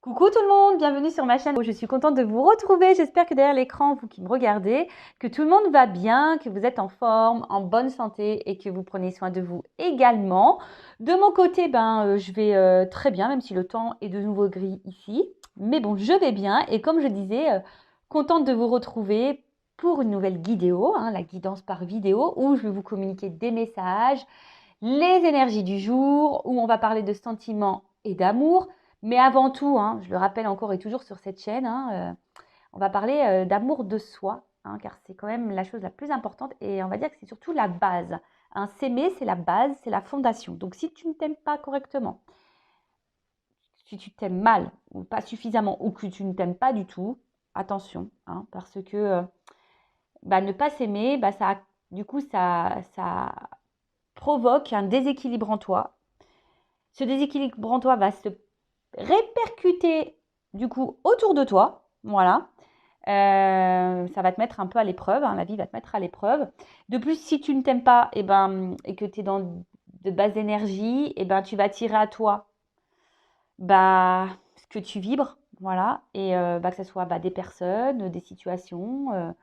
Coucou tout le monde, bienvenue sur ma chaîne. Je suis contente de vous retrouver. J'espère que derrière l'écran, vous qui me regardez, que tout le monde va bien, que vous êtes en forme, en bonne santé et que vous prenez soin de vous également. De mon côté, je vais très bien, même si le temps est de nouveau gris ici. Mais bon, je vais bien et comme je disais, contente de vous retrouver pour une nouvelle vidéo, la guidance par vidéo, où je vais vous communiquer des messages, les énergies du jour, où on va parler de sentiments et d'amour. Mais avant tout, je le rappelle encore et toujours sur cette chaîne, on va parler d'amour de soi, car c'est quand même la chose la plus importante et on va dire que c'est surtout la base. S'aimer, c'est la base, c'est la fondation. Donc si tu ne t'aimes pas correctement, si tu t'aimes mal ou pas suffisamment ou que tu ne t'aimes pas du tout, attention, parce que ne pas s'aimer, ça provoque un déséquilibre en toi. Ce déséquilibre en toi va se répercuter du coup autour de toi, voilà. Ça va te mettre un peu à l'épreuve, la vie va te mettre à l'épreuve. De plus, si tu ne t'aimes pas et que tu es dans de basses énergies, tu vas attirer à toi ce que tu vibres, voilà, et que ce soit des personnes, des situations,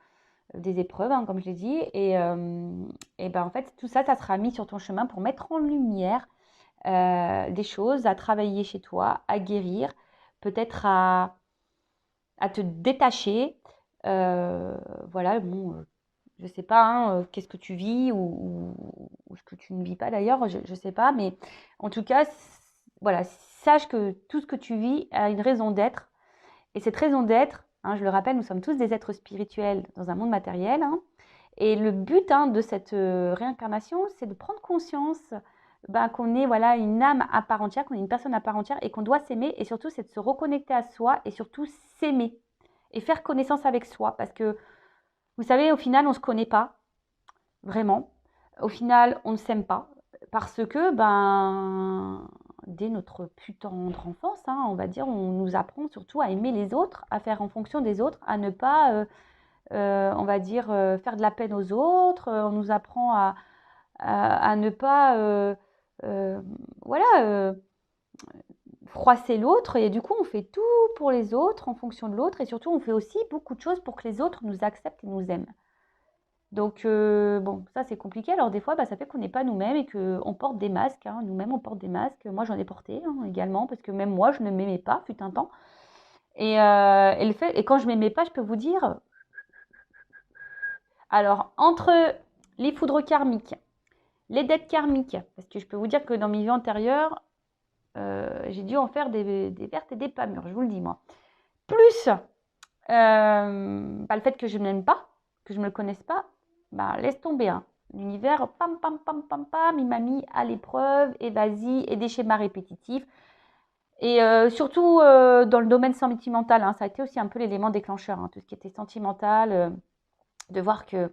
des épreuves, comme je l'ai dit, et en fait, tout ça, ça sera mis sur ton chemin pour mettre en lumière des choses à travailler chez toi, à guérir, peut-être à te détacher. Voilà, bon, je ne sais pas qu'est-ce que tu vis ou ce que tu ne vis pas d'ailleurs, je ne sais pas, mais en tout cas, voilà, sache que tout ce que tu vis a une raison d'être. Et cette raison d'être, je le rappelle, nous sommes tous des êtres spirituels dans un monde matériel. Et le but de cette réincarnation, c'est de prendre conscience qu'on est une âme à part entière, qu'on est une personne à part entière et qu'on doit s'aimer. Et surtout, c'est de se reconnecter à soi et surtout s'aimer et faire connaissance avec soi. Parce que, vous savez, au final, on ne se connaît pas vraiment. Au final, on ne s'aime pas parce que, dès notre plus tendre enfance, on va dire, on nous apprend surtout à aimer les autres, à faire en fonction des autres, à ne pas... on va dire, faire de la peine aux autres. On nous apprend à ne pas, froisser l'autre. Et du coup, on fait tout pour les autres, en fonction de l'autre. Et surtout, on fait aussi beaucoup de choses pour que les autres nous acceptent et nous aiment. Donc, bon, ça, c'est compliqué. Alors, des fois, ça fait qu'on n'est pas nous-mêmes et qu'on porte des masques. Nous-mêmes, on porte des masques. Moi, j'en ai porté également, parce que même moi, je ne m'aimais pas, fut un temps. Et quand je ne m'aimais pas, je peux vous dire... Alors, entre les foudres karmiques, les dettes karmiques, parce que je peux vous dire que dans mes vies antérieures, j'ai dû en faire des vertes et des pas mûres, je vous le dis moi. Plus le fait que je ne m'aime pas, que je ne me connaisse pas, laisse tomber. L'univers, pam, pam, pam, pam, pam, il m'a mis à l'épreuve, et vas-y, et des schémas répétitifs. Et surtout dans le domaine sentimental, ça a été aussi un peu l'élément déclencheur, tout ce qui était sentimental, de voir que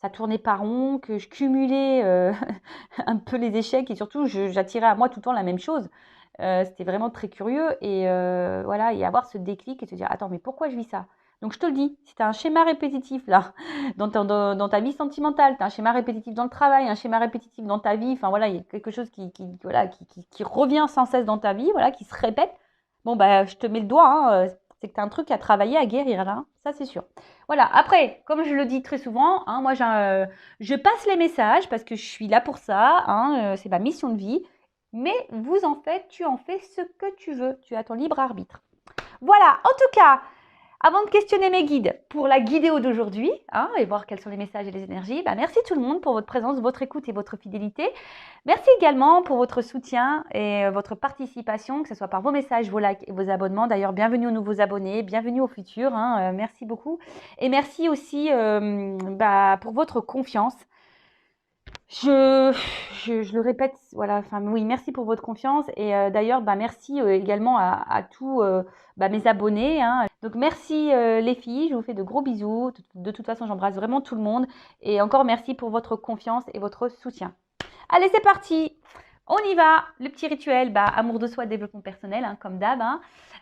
ça tournait pas rond, que je cumulais un peu les échecs et surtout j'attirais à moi tout le temps la même chose. C'était vraiment très curieux et voilà, et avoir ce déclic et se dire attends, mais pourquoi je vis ça? Donc je te le dis, si tu as un schéma répétitif là dans ta vie sentimentale, tu as un schéma répétitif dans le travail, un schéma répétitif dans ta vie, enfin voilà, il y a quelque chose qui revient sans cesse dans ta vie, voilà, qui se répète. Bon je te mets le doigt, c'est que tu as un truc à travailler, à guérir là, ça c'est sûr. Voilà, après, comme je le dis très souvent, moi je passe les messages parce que je suis là pour ça, c'est ma mission de vie. Mais tu en fais ce que tu veux, tu as ton libre arbitre. Voilà, en tout cas, avant de questionner mes guides pour la guidéo d'aujourd'hui, et voir quels sont les messages et les énergies, merci tout le monde pour votre présence, votre écoute et votre fidélité. Merci également pour votre soutien et votre participation, que ce soit par vos messages, vos likes et vos abonnements. D'ailleurs, bienvenue aux nouveaux abonnés, bienvenue aux futurs, merci beaucoup. Et merci aussi pour votre confiance. Je le répète, voilà, oui, merci pour votre confiance et d'ailleurs, merci également à tous mes abonnés. Donc, merci les filles, je vous fais de gros bisous. De toute façon, j'embrasse vraiment tout le monde et encore merci pour votre confiance et votre soutien. Allez, c'est parti! On y va! Le petit rituel, amour de soi, développement personnel, comme d'hab,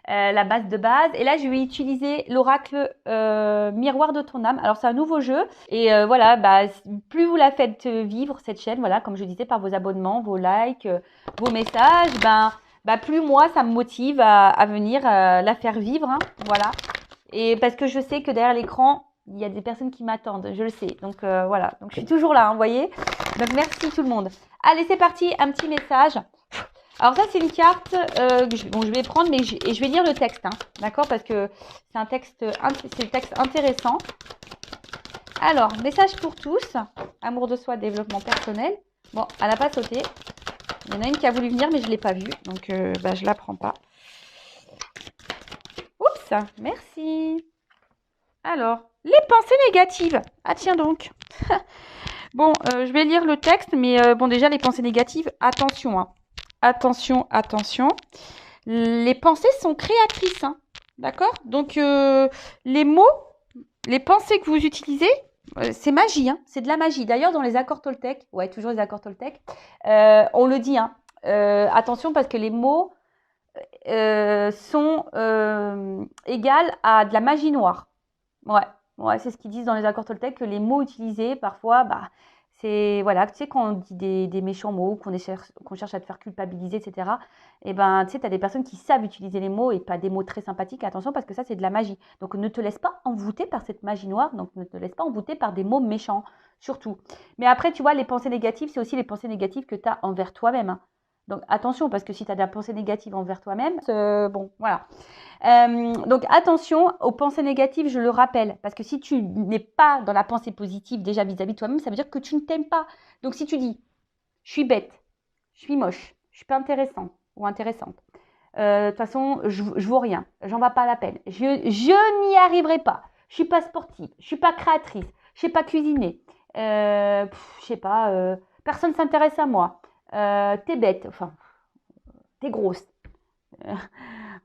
la base de base. Et là, je vais utiliser l'oracle miroir de ton âme. Alors, c'est un nouveau jeu. Et voilà, plus vous la faites vivre, cette chaîne, voilà, comme je disais, par vos abonnements, vos likes, vos messages, bah, plus moi, ça me motive à venir la faire vivre. Hein, voilà. Et parce que je sais que derrière l'écran, il y a des personnes qui m'attendent, je le sais. Donc voilà, donc je suis toujours là, hein, vous voyez. Donc merci tout le monde. Allez, c'est parti, un petit message. Alors ça, c'est une carte bon, je vais prendre, mais et je vais lire le texte, hein, d'accord? Parce que c'est un texte intéressant. Alors, message pour tous, amour de soi, développement personnel. Bon, elle n'a pas sauté. Il y en a une qui a voulu venir, mais je ne l'ai pas vue, donc bah, je ne la prends pas. Oups, merci. Alors, les pensées négatives. Ah tiens donc. Bon, je vais lire le texte, mais bon, déjà, les pensées négatives, attention, hein. Attention, attention. Les pensées sont créatrices, hein. D'accord? Donc, les mots, les pensées que vous utilisez, c'est magie, hein. C'est de la magie. D'ailleurs, dans les accords Toltec, ouais, toujours les accords Toltec, on le dit, hein. Attention parce que les mots sont égales à de la magie noire. Ouais, ouais, c'est ce qu'ils disent dans les accords Toltec, que les mots utilisés, parfois, bah, c'est, voilà, tu sais, quand on dit des méchants mots, qu'on cherche à te faire culpabiliser, etc., et ben, tu sais, tu as des personnes qui savent utiliser les mots et pas des mots très sympathiques, attention, parce que ça, c'est de la magie. Donc, ne te laisse pas envoûter par cette magie noire, donc ne te laisse pas envoûter par des mots méchants, surtout. Mais après, tu vois, les pensées négatives, c'est aussi les pensées négatives que tu as envers toi-même. Hein. Donc, attention, parce que si tu as des pensées négatives envers toi-même, bon, voilà. Donc attention aux pensées négatives, je le rappelle, parce que si tu n'es pas dans la pensée positive déjà vis-à-vis de toi-même, ça veut dire que tu ne t'aimes pas. Donc si tu dis, je suis bête, je suis moche, je suis pas intéressant ou intéressante, de toute façon, je vaux rien, j'en vas pas la peine, je n'y arriverai pas, je suis pas sportive, je suis pas créatrice, je sais pas cuisiner, je sais pas, personne s'intéresse à moi, t'es bête, enfin, t'es grosse.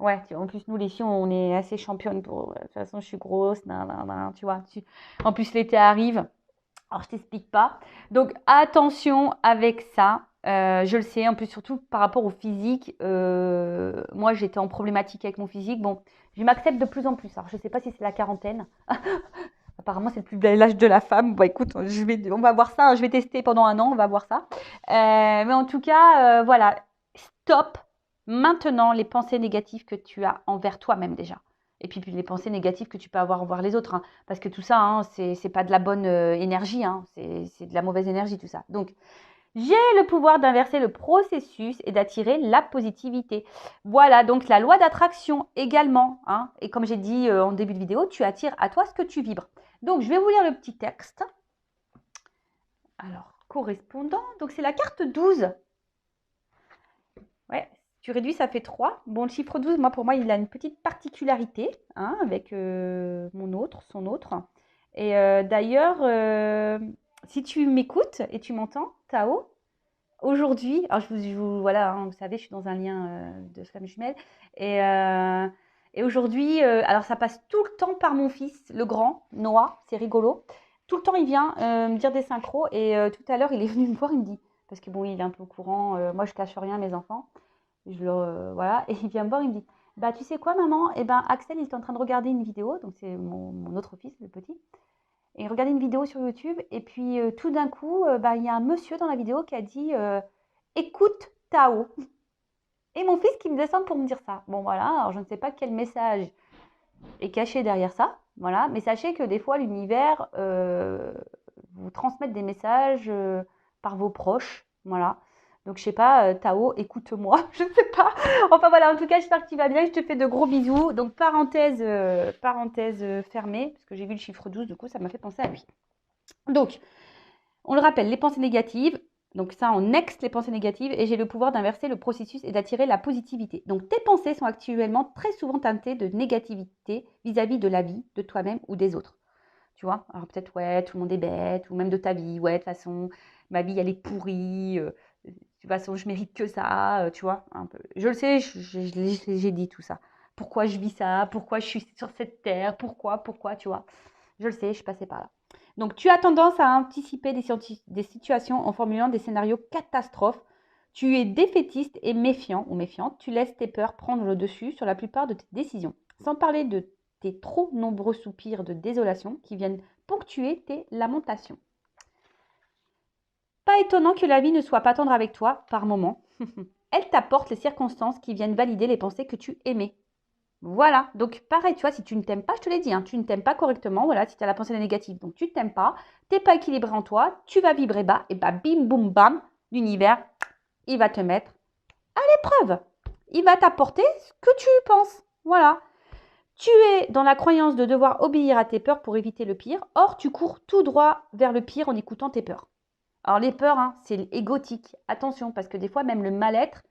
Ouais, en plus, nous, les filles, on est assez championnes pour. De toute façon, je suis grosse, tu vois. En plus, l'été arrive. Alors, je t'explique pas. Donc, attention avec ça. Je le sais, en plus, surtout par rapport au physique. Moi, j'étais en problématique avec mon physique. Bon, je m'accepte de plus en plus. Alors, je ne sais pas si c'est la quarantaine. Apparemment, c'est le plus bel âge de la femme. Bah, écoute, on va voir ça. Je vais tester pendant un an. On va voir ça. Mais en tout cas, voilà. Stop maintenant les pensées négatives que tu as envers toi-même déjà. Et puis les pensées négatives que tu peux avoir envers les autres. Hein. Parce que tout ça, hein, c'est pas de la bonne énergie. Hein. C'est de la mauvaise énergie, tout ça. Donc, j'ai le pouvoir d'inverser le processus et d'attirer la positivité. Voilà, donc la loi d'attraction également. Hein. Et comme j'ai dit en début de vidéo, tu attires à toi ce que tu vibres. Donc, je vais vous lire le petit texte. Alors, correspondant. Donc, c'est la carte 12. Ouais, tu réduis, ça fait 3. Bon, le chiffre 12, moi, pour moi, il a une petite particularité hein, avec son autre. Et d'ailleurs, si tu m'écoutes et tu m'entends, Tao, aujourd'hui, alors voilà, hein, vous savez, je suis dans un lien de flamme jumelle. Et aujourd'hui, alors ça passe tout le temps par mon fils, le grand, Noah, c'est rigolo. Tout le temps, il vient me dire des synchros. Et tout à l'heure, il est venu me voir, il me dit, parce que bon, il est un peu au courant, moi, je cache rien à mes enfants. Voilà, et il vient me voir, il me dit, bah tu sais quoi maman, eh ben Axel il est en train de regarder une vidéo, donc c'est mon autre fils, le petit, et il regardait une vidéo sur YouTube, et puis tout d'un coup, bah, il y a un monsieur dans la vidéo qui a dit, écoute Tao, et mon fils qui me descend pour me dire ça. Bon voilà, alors je ne sais pas quel message est caché derrière ça, voilà, mais sachez que des fois l'univers vous transmet des messages par vos proches, voilà. Donc, je sais pas, Tao, écoute-moi, je ne sais pas. Enfin, voilà, en tout cas, j'espère que tu vas bien. Je te fais de gros bisous. Donc, parenthèse fermée, parce que j'ai vu le chiffre 12, du coup, ça m'a fait penser à lui. Donc, on le rappelle, les pensées négatives. Donc, ça, on next les pensées négatives et j'ai le pouvoir d'inverser le processus et d'attirer la positivité. Donc, tes pensées sont actuellement très souvent teintées de négativité vis-à-vis de la vie, de toi-même ou des autres. Tu vois, alors peut-être, ouais, tout le monde est bête, ou même de ta vie, ouais, de toute façon, ma vie, elle est pourrie, de toute façon, je mérite que ça, tu vois, un peu. Je le sais, j'ai dit tout ça. Pourquoi je vis ça? Pourquoi je suis sur cette terre? Pourquoi, tu vois? Je le sais, je suis passée par là. Donc, tu as tendance à anticiper des situations en formulant des scénarios catastrophes. Tu es défaitiste et méfiant ou méfiante. Tu laisses tes peurs prendre le dessus sur la plupart de tes décisions. Sans parler de tes trop nombreux soupirs de désolation qui viennent ponctuer tes lamentations. Pas étonnant que la vie ne soit pas tendre avec toi par moments. elle t'apporte les circonstances qui viennent valider les pensées que tu aimais. Voilà, donc pareil, tu vois, si tu ne t'aimes pas, je te l'ai dit, hein, tu ne t'aimes pas correctement, voilà, si tu as la pensée négative, donc tu ne t'aimes pas, tu n'es pas équilibré en toi, tu vas vibrer bas, et bah bim, boum, bam, l'univers, il va te mettre à l'épreuve. Il va t'apporter ce que tu penses. Voilà. Tu es dans la croyance de devoir obéir à tes peurs pour éviter le pire. Or, tu cours tout droit vers le pire en écoutant tes peurs. Alors, les peurs, hein, c'est égotique. Attention, parce que des fois, même le mal-être,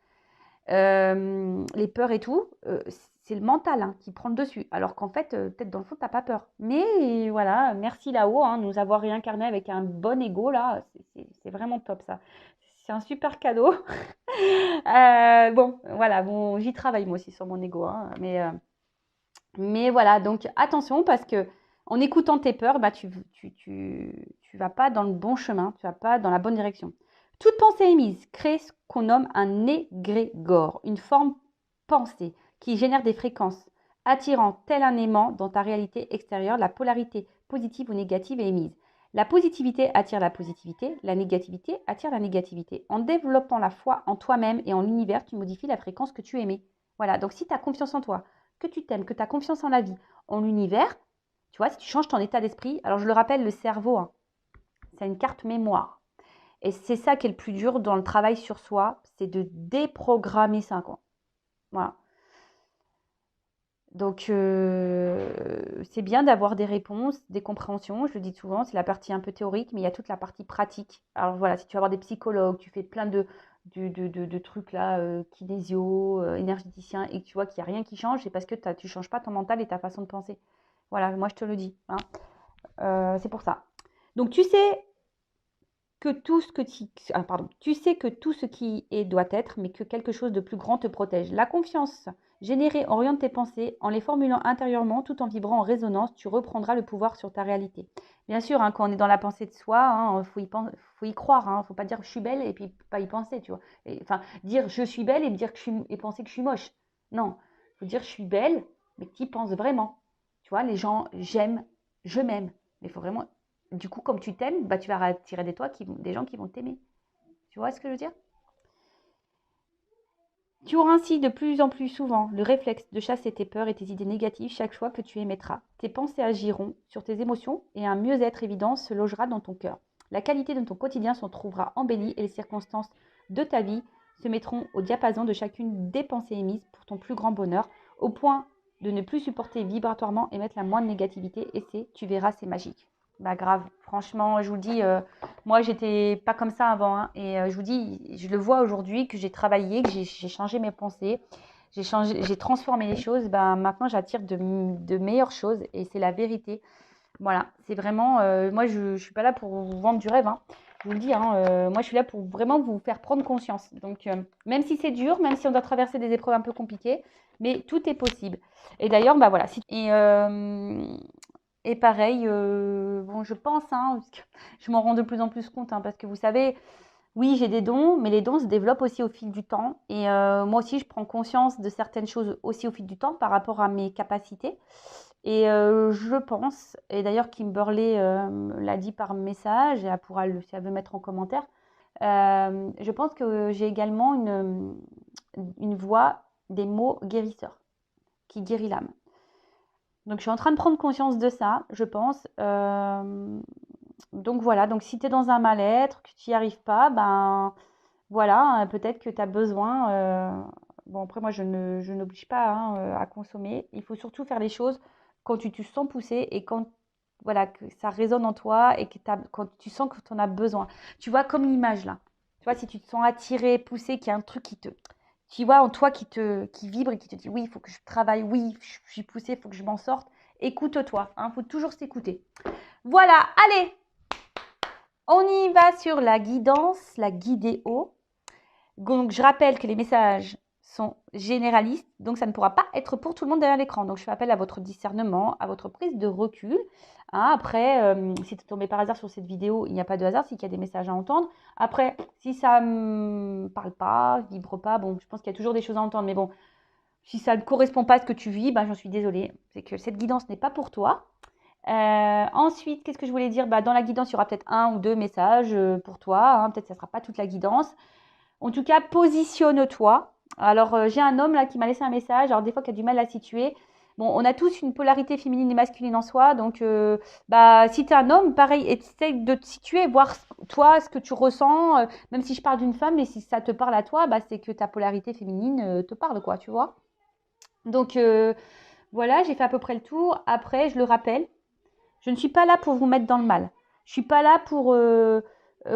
les peurs et tout, c'est le mental hein, qui prend le dessus. Alors qu'en fait, peut-être dans le fond, tu n'as pas peur. Mais voilà, merci là-haut, hein, nous avoir réincarné avec un bon ego, là, c'est vraiment top ça. C'est un super cadeau. Bon, voilà, bon, j'y travaille moi aussi sur mon ego. Hein, mais voilà, donc attention parce que en écoutant tes peurs, bah, tu vas pas dans le bon chemin, tu vas pas dans la bonne direction. Toute pensée émise crée ce qu'on nomme un égrégore, une forme pensée qui génère des fréquences attirant tel un aimant dans ta réalité extérieure. La polarité positive ou négative est émise. La positivité attire la positivité, la négativité attire la négativité. En développant la foi en toi-même et en l'univers, tu modifies la fréquence que tu aimais. Voilà, donc si tu as confiance en toi, que tu t'aimes, que tu as confiance en la vie, en l'univers, tu vois, si tu changes ton état d'esprit, alors je le rappelle, le cerveau, hein, c'est une carte mémoire. Et c'est ça qui est le plus dur dans le travail sur soi, c'est de déprogrammer ça, quoi. Voilà. Donc, c'est bien d'avoir des réponses, des compréhensions. Je le dis souvent, c'est la partie un peu théorique, mais il y a toute la partie pratique. Alors voilà, si tu vas voir des psychologues, tu fais plein de trucs là, kinésio, énergéticien, et que tu vois qu'il n'y a rien qui change, c'est parce que tu ne changes pas ton mental et ta façon de penser. Voilà, moi je te le dis. Hein. C'est pour ça. Donc tu sais que tout ce que tu sais que tout ce qui est doit être, mais que quelque chose de plus grand te protège. La confiance générée oriente tes pensées en les formulant intérieurement, tout en vibrant en résonance, tu reprendras le pouvoir sur ta réalité. Bien sûr, hein, quand on est dans la pensée de soi, hein, faut y croire. Hein, faut pas dire je suis belle et puis pas y penser, tu vois. Enfin, dire je suis belle et dire que et penser que je suis moche. Non, faut dire je suis belle, mais que tu y penses vraiment. Tu vois, les gens j'aime, je m'aime, mais il faut vraiment du coup, comme tu t'aimes, bah, tu vas attirer des gens qui vont t'aimer. Tu vois ce que je veux dire? Tu auras ainsi de plus en plus souvent le réflexe de chasser tes peurs et tes idées négatives chaque fois que tu émettras. Tes pensées agiront sur tes émotions et un mieux-être évident se logera dans ton cœur. La qualité de ton quotidien s'en trouvera embellie et les circonstances de ta vie se mettront au diapason de chacune des pensées émises pour ton plus grand bonheur, au point de ne plus supporter vibratoirement et mettre la moindre négativité. Et tu verras, c'est magique. Bah grave, franchement, je vous le dis, moi j'étais pas comme ça avant, hein, et je vous dis, je le vois aujourd'hui que j'ai travaillé, que j'ai changé mes pensées, j'ai transformé les choses. Bah maintenant j'attire de meilleures choses et c'est la vérité. Voilà, c'est vraiment, moi je suis pas là pour vous vendre du rêve, hein. Je vous le dis, hein, moi je suis là pour vraiment vous faire prendre conscience. Donc même si c'est dur, même si on doit traverser des épreuves un peu compliquées, mais tout est possible. Et d'ailleurs, bah voilà, et pareil, bon, je pense, hein, parce que je m'en rends de plus en plus compte, hein, parce que vous savez, oui, j'ai des dons, mais les dons se développent aussi au fil du temps. Et moi aussi, je prends conscience de certaines choses aussi au fil du temps par rapport à mes capacités. Et je pense, et d'ailleurs Kimberly l'a dit par message, et elle pourra si elle veut mettre en commentaire, je pense que j'ai également une voix des mots guérisseurs, qui guérit l'âme. Donc, je suis en train de prendre conscience de ça, je pense. Donc, voilà. Donc, si tu es dans un mal-être, que tu n'y arrives pas, ben voilà, peut-être que tu as besoin. Bon, après, moi, je n'oblige pas hein, à consommer. Il faut surtout faire les choses quand tu te sens poussé et quand voilà, que ça résonne en toi et que quand tu sens que tu en as besoin. Tu vois, comme l'image là. Tu vois, si tu te sens attiré, poussé, qu'il y a un truc tu vois, en toi qui vibre et qui te dit oui, il faut que je travaille, oui, je suis poussée, il faut que je m'en sorte. Écoute-toi, il faut toujours s'écouter. Voilà, allez, on y va sur la guidance, la guidéo. Donc, je rappelle que les messages sont généralistes, donc ça ne pourra pas être pour tout le monde derrière l'écran. Donc, je fais appel à votre discernement, à votre prise de recul. Hein, après, si tu es tombé par hasard sur cette vidéo, il n'y a pas de hasard, c'est qu'il y a des messages à entendre. Après, si ça ne parle pas, vibre pas, bon, je pense qu'il y a toujours des choses à entendre, mais bon, si ça ne correspond pas à ce que tu vis, ben, j'en suis désolée. C'est que cette guidance n'est pas pour toi. Ensuite, qu'est-ce que je voulais dire? Dans la guidance, il y aura peut-être un ou deux messages pour toi. Hein, peut-être que ça ne sera pas toute la guidance. En tout cas, positionne-toi. Alors, j'ai un homme là qui m'a laissé un message. Alors, des fois, qui a du mal à situer. Bon, on a tous une polarité féminine et masculine en soi. Donc, bah, si tu es un homme, pareil, essaye de te situer, voir toi, ce que tu ressens. Même si je parle d'une femme, mais si ça te parle à toi, bah, c'est que ta polarité féminine te parle, quoi, tu vois. Donc, voilà, j'ai fait à peu près le tour. Après, je le rappelle, je ne suis pas là pour vous mettre dans le mal. Je ne suis pas là pour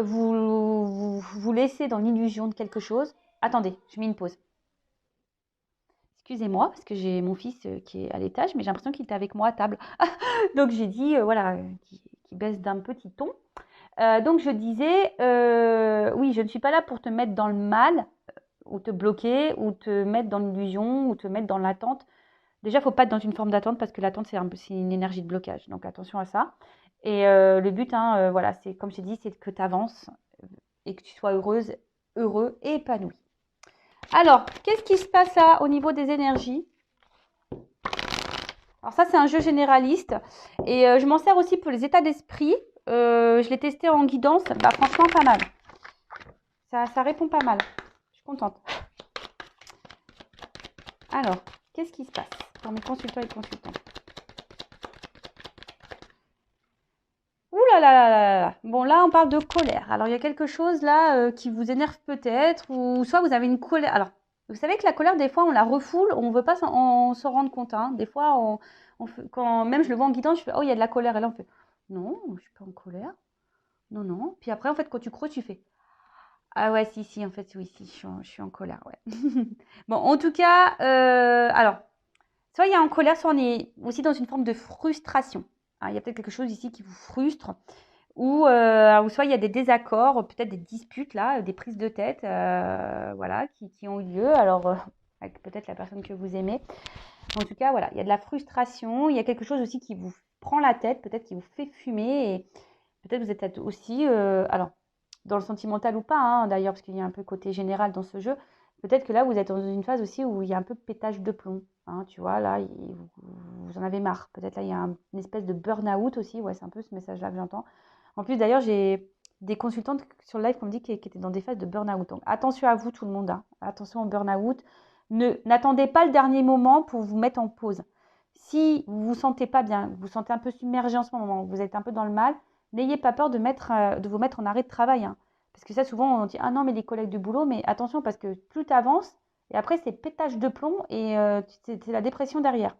vous laisser dans l'illusion de quelque chose. Attendez, je mets une pause. Excusez-moi, parce que j'ai mon fils qui est à l'étage, mais j'ai l'impression qu'il était avec moi à table. Donc j'ai dit, voilà, qui baisse d'un petit ton. Donc je disais, oui, je ne suis pas là pour te mettre dans le mal, ou te bloquer, ou te mettre dans l'illusion, ou te mettre dans l'attente. Déjà, il ne faut pas être dans une forme d'attente parce que l'attente, c'est une énergie de blocage. Donc attention à ça. Et le but, hein, voilà, c'est comme je t'ai dit, c'est que tu avances et que tu sois heureuse, heureux et épanoui. Alors, qu'est-ce qui se passe là au niveau des énergies? Alors ça, c'est un jeu généraliste et je m'en sers aussi pour les états d'esprit. Je l'ai testé en guidance, bah, franchement, pas mal. Ça répond pas mal. Je suis contente. Alors, qu'est-ce qui se passe pour mes consultants et consultantes? Ouh là là là là là. Bon, là, on parle de colère. Alors, il y a quelque chose là qui vous énerve peut-être, ou soit vous avez une colère. Alors, vous savez que la colère, des fois, on la refoule, on ne veut pas s'en rendre compte. Hein. Des fois, quand même je le vois en guidant, je fais, oh, il y a de la colère. Et là, on fait, non, je ne suis pas en colère. Non, non. Puis après, en fait, quand tu creuses, tu fais, ah ouais, si, en fait, oui, si, je suis en colère, ouais. Bon, en tout cas, alors, soit il y a en colère, soit on est aussi dans une forme de frustration. Hein, il y a peut-être quelque chose ici qui vous frustre. Ou soit il y a des désaccords, peut-être des disputes là, des prises de tête, voilà, qui ont eu lieu. Alors, avec peut-être la personne que vous aimez. En tout cas, voilà, il y a de la frustration. Il y a quelque chose aussi qui vous prend la tête, peut-être qui vous fait fumer. Et peut-être vous êtes aussi, alors, dans le sentimental ou pas, hein, d'ailleurs, parce qu'il y a un peu côté général dans ce jeu. Peut-être que là, vous êtes dans une phase aussi où il y a un peu de pétage de plomb. Hein, tu vois, là, vous en avez marre. Peut-être là, il y a une espèce de burn-out aussi. Ouais, c'est un peu ce message-là que j'entends. En plus, d'ailleurs, j'ai des consultantes sur le live qui m'ont dit qu'elles étaient dans des phases de burn-out. Donc, attention à vous, tout le monde. Hein. Attention au burn-out. N'attendez pas le dernier moment pour vous mettre en pause. Si vous vous sentez pas bien, vous vous sentez un peu submergé en ce moment, vous êtes un peu dans le mal, n'ayez pas peur de vous mettre en arrêt de travail. Hein. Parce que ça, souvent, on dit, ah non, mais les collègues de boulot, mais attention, parce que plus tu avances, et après, c'est pétage de plomb et c'est la dépression derrière.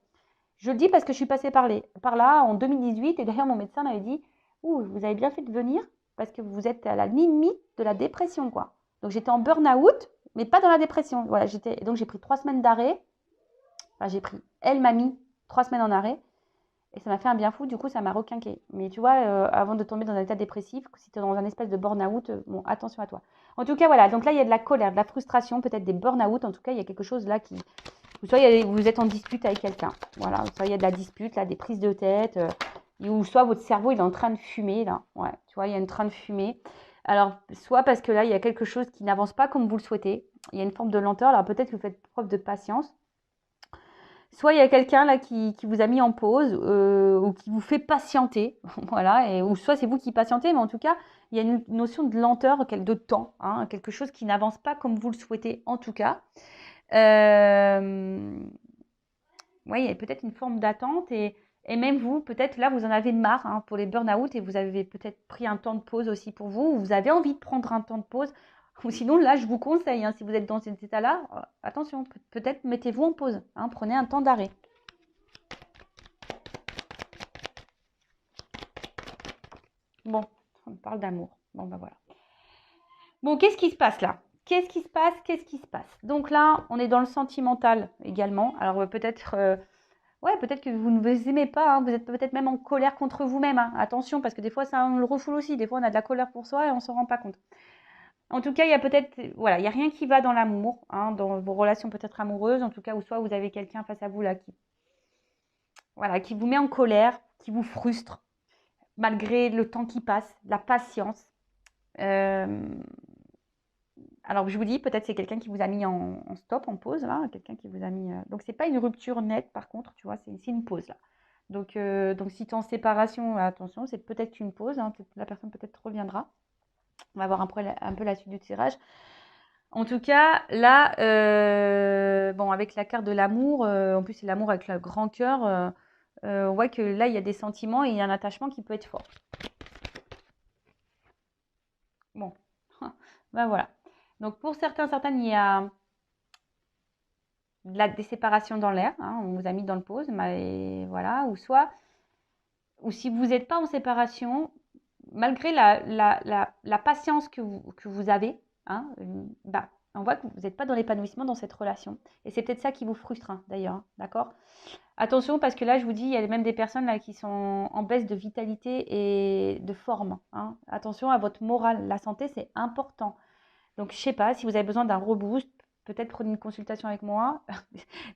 Je le dis parce que je suis passée par là en 2018 et d'ailleurs, mon médecin m'avait dit, ouh, vous avez bien fait de venir parce que vous êtes à la limite de la dépression, quoi. Donc, j'étais en burn-out, mais pas dans la dépression. Voilà, donc j'ai pris 3 semaines d'arrêt. Enfin, elle m'a mis 3 semaines en arrêt. Et ça m'a fait un bien fou, du coup, ça m'a requinqué. Mais tu vois, avant de tomber dans un état dépressif, si tu es dans un espèce de burn-out, bon, attention à toi. En tout cas, voilà. Donc là, il y a de la colère, de la frustration, peut-être des burn-out. En tout cas, il y a quelque chose là qui. Soit vous êtes en dispute avec quelqu'un. Voilà. Soit il y a de la dispute, là, des prises de tête. Ou soit votre cerveau, il est en train de fumer, là. Ouais. Tu vois, il y a une train de fumer. Alors, soit parce que là, il y a quelque chose qui n'avance pas comme vous le souhaitez. Il y a une forme de lenteur. Alors, peut-être que vous faites preuve de patience. Soit il y a quelqu'un là qui vous a mis en pause ou qui vous fait patienter, voilà, ou soit c'est vous qui patientez, mais en tout cas, il y a une notion de lenteur, de temps, hein, quelque chose qui n'avance pas comme vous le souhaitez en tout cas. Ouais, il y a peut-être une forme d'attente et même vous, peut-être là, vous en avez marre hein, pour les burn-out et vous avez peut-être pris un temps de pause aussi pour vous, ou vous avez envie de prendre un temps de pause. Ou sinon, là, je vous conseille, hein, si vous êtes dans cet état-là, attention, peut-être mettez-vous en pause, hein, prenez un temps d'arrêt. Bon, on parle d'amour. Bon, ben voilà. Bon, qu'est-ce qui se passe là? Qu'est-ce qui se passe? Qu'est-ce qui se passe? Donc là, on est dans le sentimental également. Alors peut-être ouais, peut-être que vous ne vous aimez pas, hein. Vous êtes peut-être même en colère contre vous-même. Hein. Attention, parce que des fois, ça, on le refoule aussi. Des fois, on a de la colère pour soi et on ne s'en rend pas compte. En tout cas, il y a peut-être, voilà, il n'y a rien qui va dans l'amour, hein, dans vos relations peut-être amoureuses, en tout cas, ou soit vous avez quelqu'un face à vous là voilà, qui vous met en colère, qui vous frustre, malgré le temps qui passe, la patience. Euh, alors, je vous dis, peut-être c'est quelqu'un qui vous a mis en stop, en pause, là, quelqu'un qui vous a mis. Donc, c'est pas une rupture nette, par contre, tu vois, c'est une pause là. Donc si tu es en séparation, attention, c'est peut-être une pause, hein, la personne peut-être reviendra. On va voir un peu la suite du tirage. En tout cas, là, bon, avec la carte de l'amour, en plus c'est l'amour avec le grand cœur, on voit que là, il y a des sentiments et il y a un attachement qui peut être fort. Bon, ben voilà. Donc pour certains, certaines, il y a des séparations dans l'air, hein, on vous a mis dans le pause, mais voilà, ou soit, ou si vous n'êtes pas en séparation, malgré la patience que vous avez, hein, bah, on voit que vous n'êtes pas dans l'épanouissement dans cette relation. Et c'est peut-être ça qui vous frustre, hein, d'ailleurs, hein, d'accord? Attention, parce que là, je vous dis, il y a même des personnes là qui sont en baisse de vitalité et de forme, hein. Attention à votre morale. La santé, c'est important. Donc, je sais pas, si vous avez besoin d'un reboost, peut-être prenez une consultation avec moi.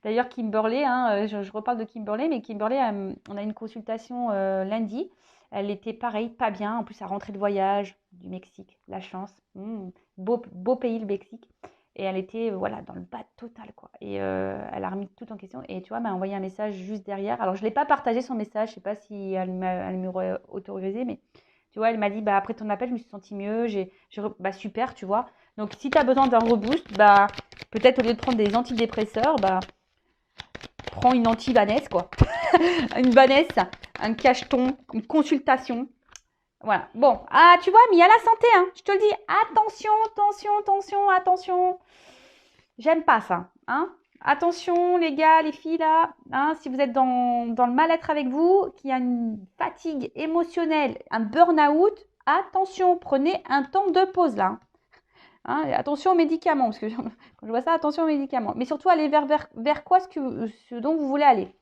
D'ailleurs, Kimberley, hein, je reparle de Kimberley, mais Kimberley, on a une consultation lundi. Elle était pareil, pas bien. En plus, elle rentrait de voyage du Mexique. La chance. Beau pays, le Mexique. Et elle était voilà, dans le bas total, quoi. Et elle a remis tout en question. Et tu vois, elle m'a envoyé un message juste derrière. Alors, je ne l'ai pas partagé son message. Je ne sais pas si elle m'aurait autorisé, mais tu vois, elle m'a dit, bah, après ton appel, je me suis sentie mieux. Bah, super, tu vois. Donc, si tu as besoin d'un reboost, bah, peut-être au lieu de prendre des antidépresseurs, bah, prends une anti-Vanesse, quoi. Une Vanesse, un cacheton, une consultation. Voilà. Bon, ah, tu vois, mais il y a la santé, hein. Je te le dis, attention, attention, attention, attention. J'aime pas ça, hein. Attention, les gars, les filles, là, hein, si vous êtes dans le mal-être avec vous, qu'il y a une fatigue émotionnelle, un burn-out, attention, prenez un temps de pause, là. Hein, attention aux médicaments, parce que quand je vois ça, attention aux médicaments. Mais surtout, allez vers quoi ce dont vous voulez aller.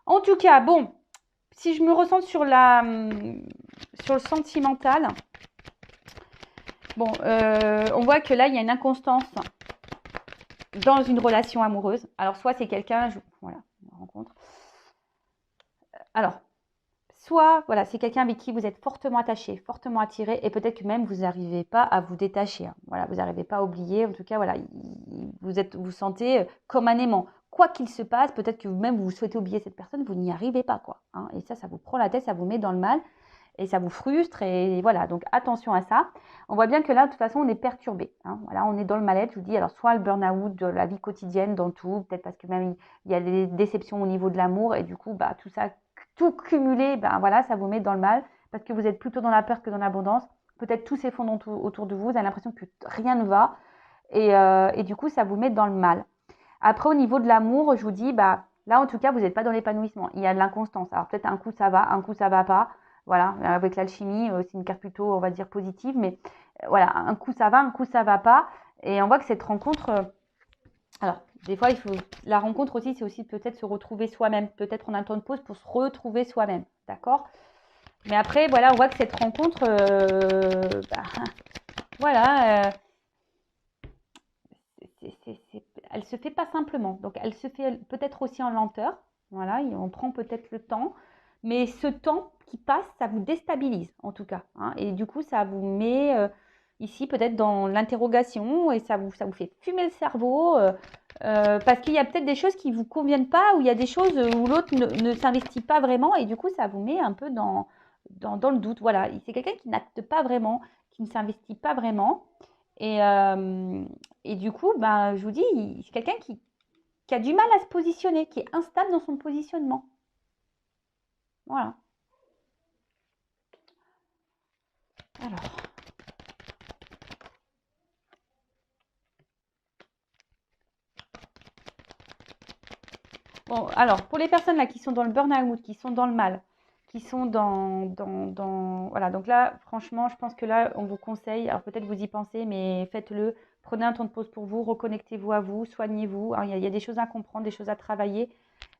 En tout cas, bon, si je me ressens sur le sentimental, bon, on voit que là, il y a une inconstance dans une relation amoureuse. Alors, soit c'est quelqu'un, voilà, on rencontre. Alors, soit, voilà, c'est quelqu'un avec qui vous êtes fortement attaché, fortement attiré, et peut-être que même vous n'arrivez pas à vous détacher, hein. Voilà, vous n'arrivez pas à oublier. En tout cas, voilà, vous sentez comme un aimant. Quoi qu'il se passe, peut-être que vous-même vous souhaitez oublier cette personne, vous n'y arrivez pas, quoi, hein. Et ça vous prend la tête, ça vous met dans le mal, et ça vous frustre, et voilà. Donc attention à ça. On voit bien que là, de toute façon, on est perturbé, hein. Voilà, on est dans le mal-être. Je vous dis, alors soit le burn-out de la vie quotidienne, dans tout, peut-être parce que même il y a des déceptions au niveau de l'amour, et du coup, bah tout ça tout cumulé, ben voilà, ça vous met dans le mal parce que vous êtes plutôt dans la peur que dans l'abondance. Peut-être tout s'effondre autour de vous, vous avez l'impression que rien ne va et du coup, ça vous met dans le mal. Après, au niveau de l'amour, je vous dis, bah là, en tout cas, vous n'êtes pas dans l'épanouissement. Il y a de l'inconstance. Alors peut-être un coup ça va, un coup ça va pas. Voilà, avec l'alchimie, c'est une carte plutôt, on va dire, positive, mais voilà, un coup ça va, un coup ça va pas. Et on voit que cette rencontre, alors, des fois, la rencontre aussi, c'est aussi peut-être se retrouver soi-même. Peut-être prendre un temps de pause pour se retrouver soi-même. D'accord? Mais après, voilà, on voit que cette rencontre, voilà, elle se fait pas simplement. Donc, elle se fait peut-être aussi en lenteur. Voilà, on prend peut-être le temps. Mais ce temps qui passe, ça vous déstabilise, en tout cas, hein. Et du coup, ça vous met ici peut-être dans l'interrogation et ça vous fait fumer le cerveau. Parce qu'il y a peut-être des choses qui ne vous conviennent pas ou il y a des choses où l'autre ne s'investit pas vraiment et du coup, ça vous met un peu dans le doute. Voilà, c'est quelqu'un qui n'acte pas vraiment, qui ne s'investit pas vraiment. Et, euh, et du coup, ben, je vous dis, c'est quelqu'un qui a du mal à se positionner, qui est instable dans son positionnement. Voilà. Alors, bon, alors pour les personnes là qui sont dans le burn-out, qui sont dans le mal, qui sont voilà, donc là, franchement, je pense que là, on vous conseille, alors peut-être vous y pensez, mais faites-le. Prenez un temps de pause pour vous, reconnectez-vous à vous, soignez-vous. Alors, il y a des choses à comprendre, des choses à travailler.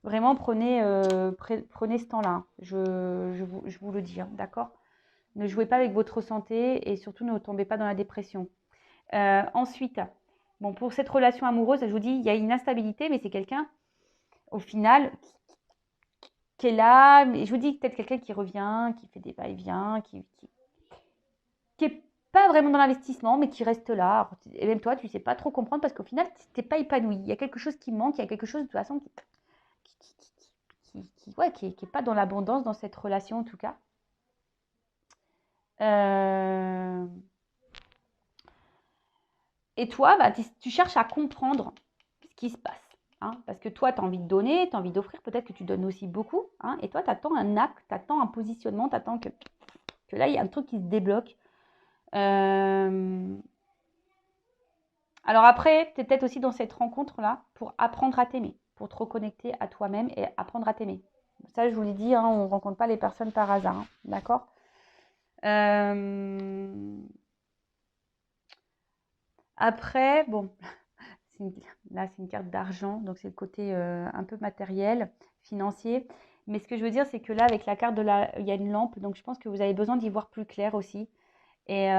Vraiment, prenez ce temps-là, hein. Je vous le dis, hein, d'accord? Ne jouez pas avec votre santé et surtout ne tombez pas dans la dépression. Ensuite, bon, pour cette relation amoureuse, je vous dis, il y a une instabilité, mais c'est quelqu'un, au final, qui est là. Mais je vous dis, peut-être quelqu'un qui revient, qui fait des va-et-vient, qui est pas vraiment dans l'investissement, mais qui reste là. Et même toi, tu ne sais pas trop comprendre parce qu'au final, tu n'es pas épanoui. Il y a quelque chose qui manque, il y a quelque chose de toute façon qui est pas dans l'abondance dans cette relation en tout cas. Euh, Et toi, bah, tu cherches à comprendre ce qui se passe. Hein, parce que toi, tu as envie de donner, tu as envie d'offrir, peut-être que tu donnes aussi beaucoup. Hein, et toi, tu attends un acte, tu attends un positionnement, tu attends que là, il y a un truc qui se débloque. Alors après, tu es peut-être aussi dans cette rencontre-là pour apprendre à t'aimer, pour te reconnecter à toi-même et apprendre à t'aimer. Ça, je vous l'ai dit, hein, on ne rencontre pas les personnes par hasard. Hein, d'accord. Après, bon, là, c'est une carte d'argent, donc c'est le côté un peu matériel, financier. Mais ce que je veux dire, c'est que là, avec la carte il y a une lampe, donc je pense que vous avez besoin d'y voir plus clair aussi. Et,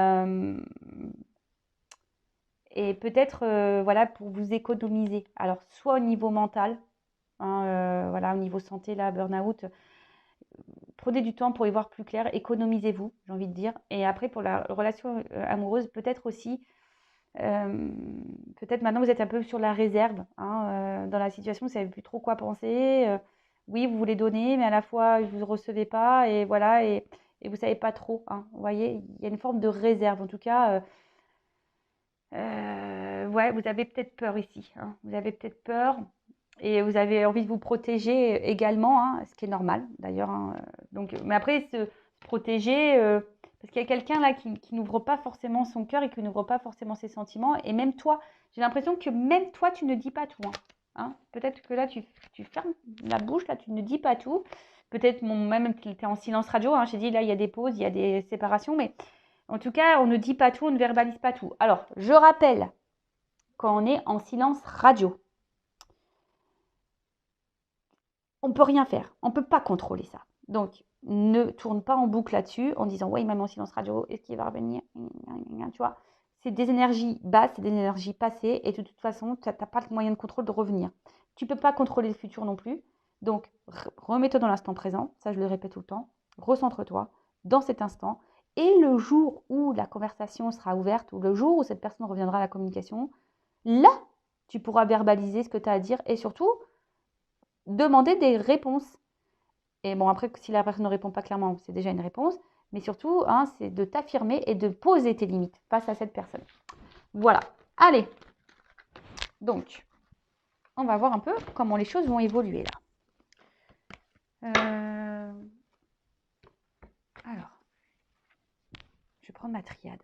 peut-être, voilà, pour vous économiser. Alors, soit au niveau mental, hein, voilà, au niveau santé, là, burn-out, prenez du temps pour y voir plus clair, économisez-vous, j'ai envie de dire. Et après, pour la relation amoureuse, peut-être aussi, peut-être maintenant vous êtes un peu sur la réserve, hein, dans la situation, vous ne savez plus trop quoi penser. Oui, vous voulez donner, mais à la fois, vous ne recevez pas, et voilà, et vous ne savez pas trop. Hein, vous voyez, il y a une forme de réserve. En tout cas, ouais, vous avez peut-être peur ici. Hein, vous avez peut-être peur. Et vous avez envie de vous protéger également, hein, ce qui est normal d'ailleurs. Hein, donc, mais après, se protéger, parce qu'il y a quelqu'un là qui n'ouvre pas forcément son cœur et qui n'ouvre pas forcément ses sentiments. Et même toi, j'ai l'impression que même toi, tu ne dis pas tout. Hein. Hein, peut-être que là, tu fermes la bouche, là, tu ne dis pas tout. Peut-être même tu es en silence radio. Hein, j'ai dit là, il y a des pauses, il y a des séparations. Mais en tout cas, on ne dit pas tout, on ne verbalise pas tout. Alors, je rappelle, quand on est en silence radio, on ne peut rien faire. On ne peut pas contrôler ça. Donc, ne tourne pas en boucle là-dessus en disant « Ouais, il m'a mis en silence radio, est-ce qu'il va revenir ?» Tu vois, c'est des énergies basses, c'est des énergies passées et de toute façon, tu n'as pas le moyen de contrôle de revenir. Tu ne peux pas contrôler le futur non plus. Donc, remets-toi dans l'instant présent. Ça, je le répète tout le temps. Recentre-toi dans cet instant. Et le jour où la conversation sera ouverte, ou le jour où cette personne reviendra à la communication, là, tu pourras verbaliser ce que tu as à dire et surtout, demander des réponses. Et bon, après, si la personne ne répond pas clairement, c'est déjà une réponse. Mais surtout, hein, c'est de t'affirmer et de poser tes limites face à cette personne. Voilà. Allez. Donc, on va voir un peu comment les choses vont évoluer là. Alors, je prends ma triade.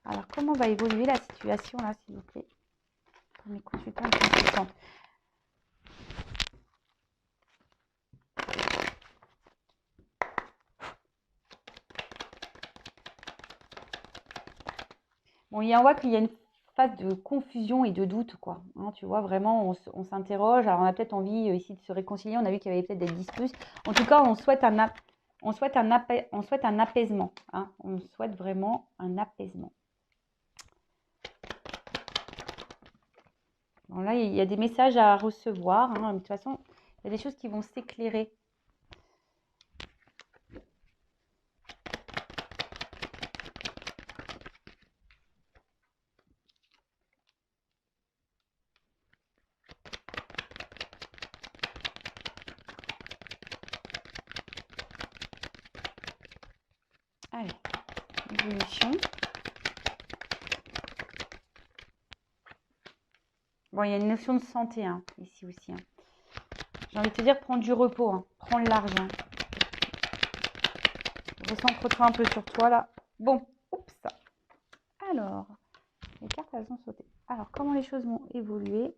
Alors, comment va évoluer la situation là, s'il vous plaît, pour mes consultants et consultantes? Bon, il y a, on voit qu'il y a une phase de confusion et de doute, quoi. Hein, tu vois, vraiment, on s'interroge. Alors, on a peut-être envie ici de se réconcilier. On a vu qu'il y avait peut-être des disputes. En tout cas, on souhaite un apaisement. Hein. On souhaite vraiment un apaisement. Bon, là, il y a des messages à recevoir. Hein. De toute façon, il y a des choses qui vont s'éclairer. Allez, évolution. Bon, il y a une notion de santé hein, ici aussi. Hein. J'ai envie de te dire, prends du repos, hein. Prends le large. Hein. Recentre-toi un peu sur toi là. Bon, oups. Alors, les cartes, elles ont sauté. Alors, comment les choses vont évoluer?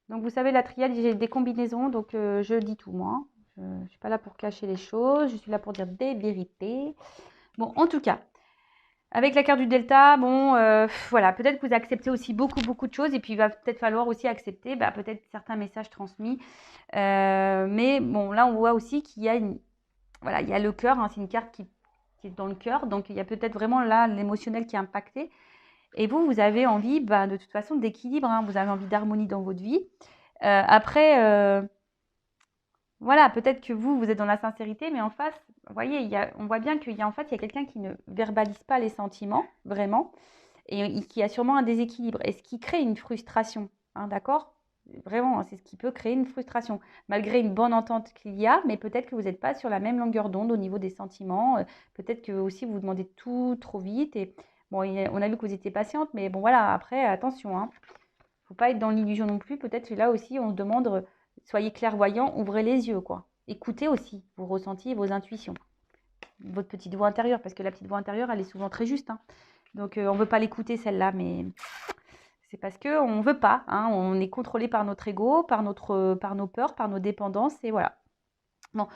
Donc, vous savez, la triade, j'ai des combinaisons, donc je dis tout, moi. Je ne suis pas là pour cacher les choses, je suis là pour dire des vérités. Bon, en tout cas, avec la carte du Delta, bon, voilà, peut-être que vous acceptez aussi beaucoup de choses, et puis il va peut-être falloir aussi accepter, peut-être certains messages transmis. Mais bon, là, on voit aussi qu'il y a voilà, il y a le cœur, hein, c'est une carte qui est dans le cœur, donc il y a peut-être vraiment là l'émotionnel qui est impacté. Et vous avez envie, de toute façon, d'équilibre, hein, vous avez envie d'harmonie dans votre vie. Après, voilà, peut-être que vous êtes dans la sincérité, mais en face, vous voyez, on voit bien qu'il y a en fait, il y a quelqu'un qui ne verbalise pas les sentiments, vraiment, et qui a sûrement un déséquilibre, et ce qui crée une frustration, hein, d'accord? Vraiment, c'est ce qui peut créer une frustration, malgré une bonne entente qu'il y a, mais peut-être que vous n'êtes pas sur la même longueur d'onde au niveau des sentiments, peut-être que aussi vous demandez tout trop vite, et Bon, on a vu que vous étiez patiente, mais bon, voilà, après, attention, hein. Faut pas être dans l'illusion non plus. Peut-être que là aussi, on se demande, soyez clairvoyant, ouvrez les yeux, quoi. Écoutez aussi vos ressentis, vos intuitions, votre petite voix intérieure, parce que la petite voix intérieure, elle est souvent très juste, hein. Donc, on ne veut pas l'écouter, celle-là, mais c'est parce qu'on ne veut pas, hein. On est contrôlé par notre ego, par nos peurs, par nos dépendances, et voilà. Bon.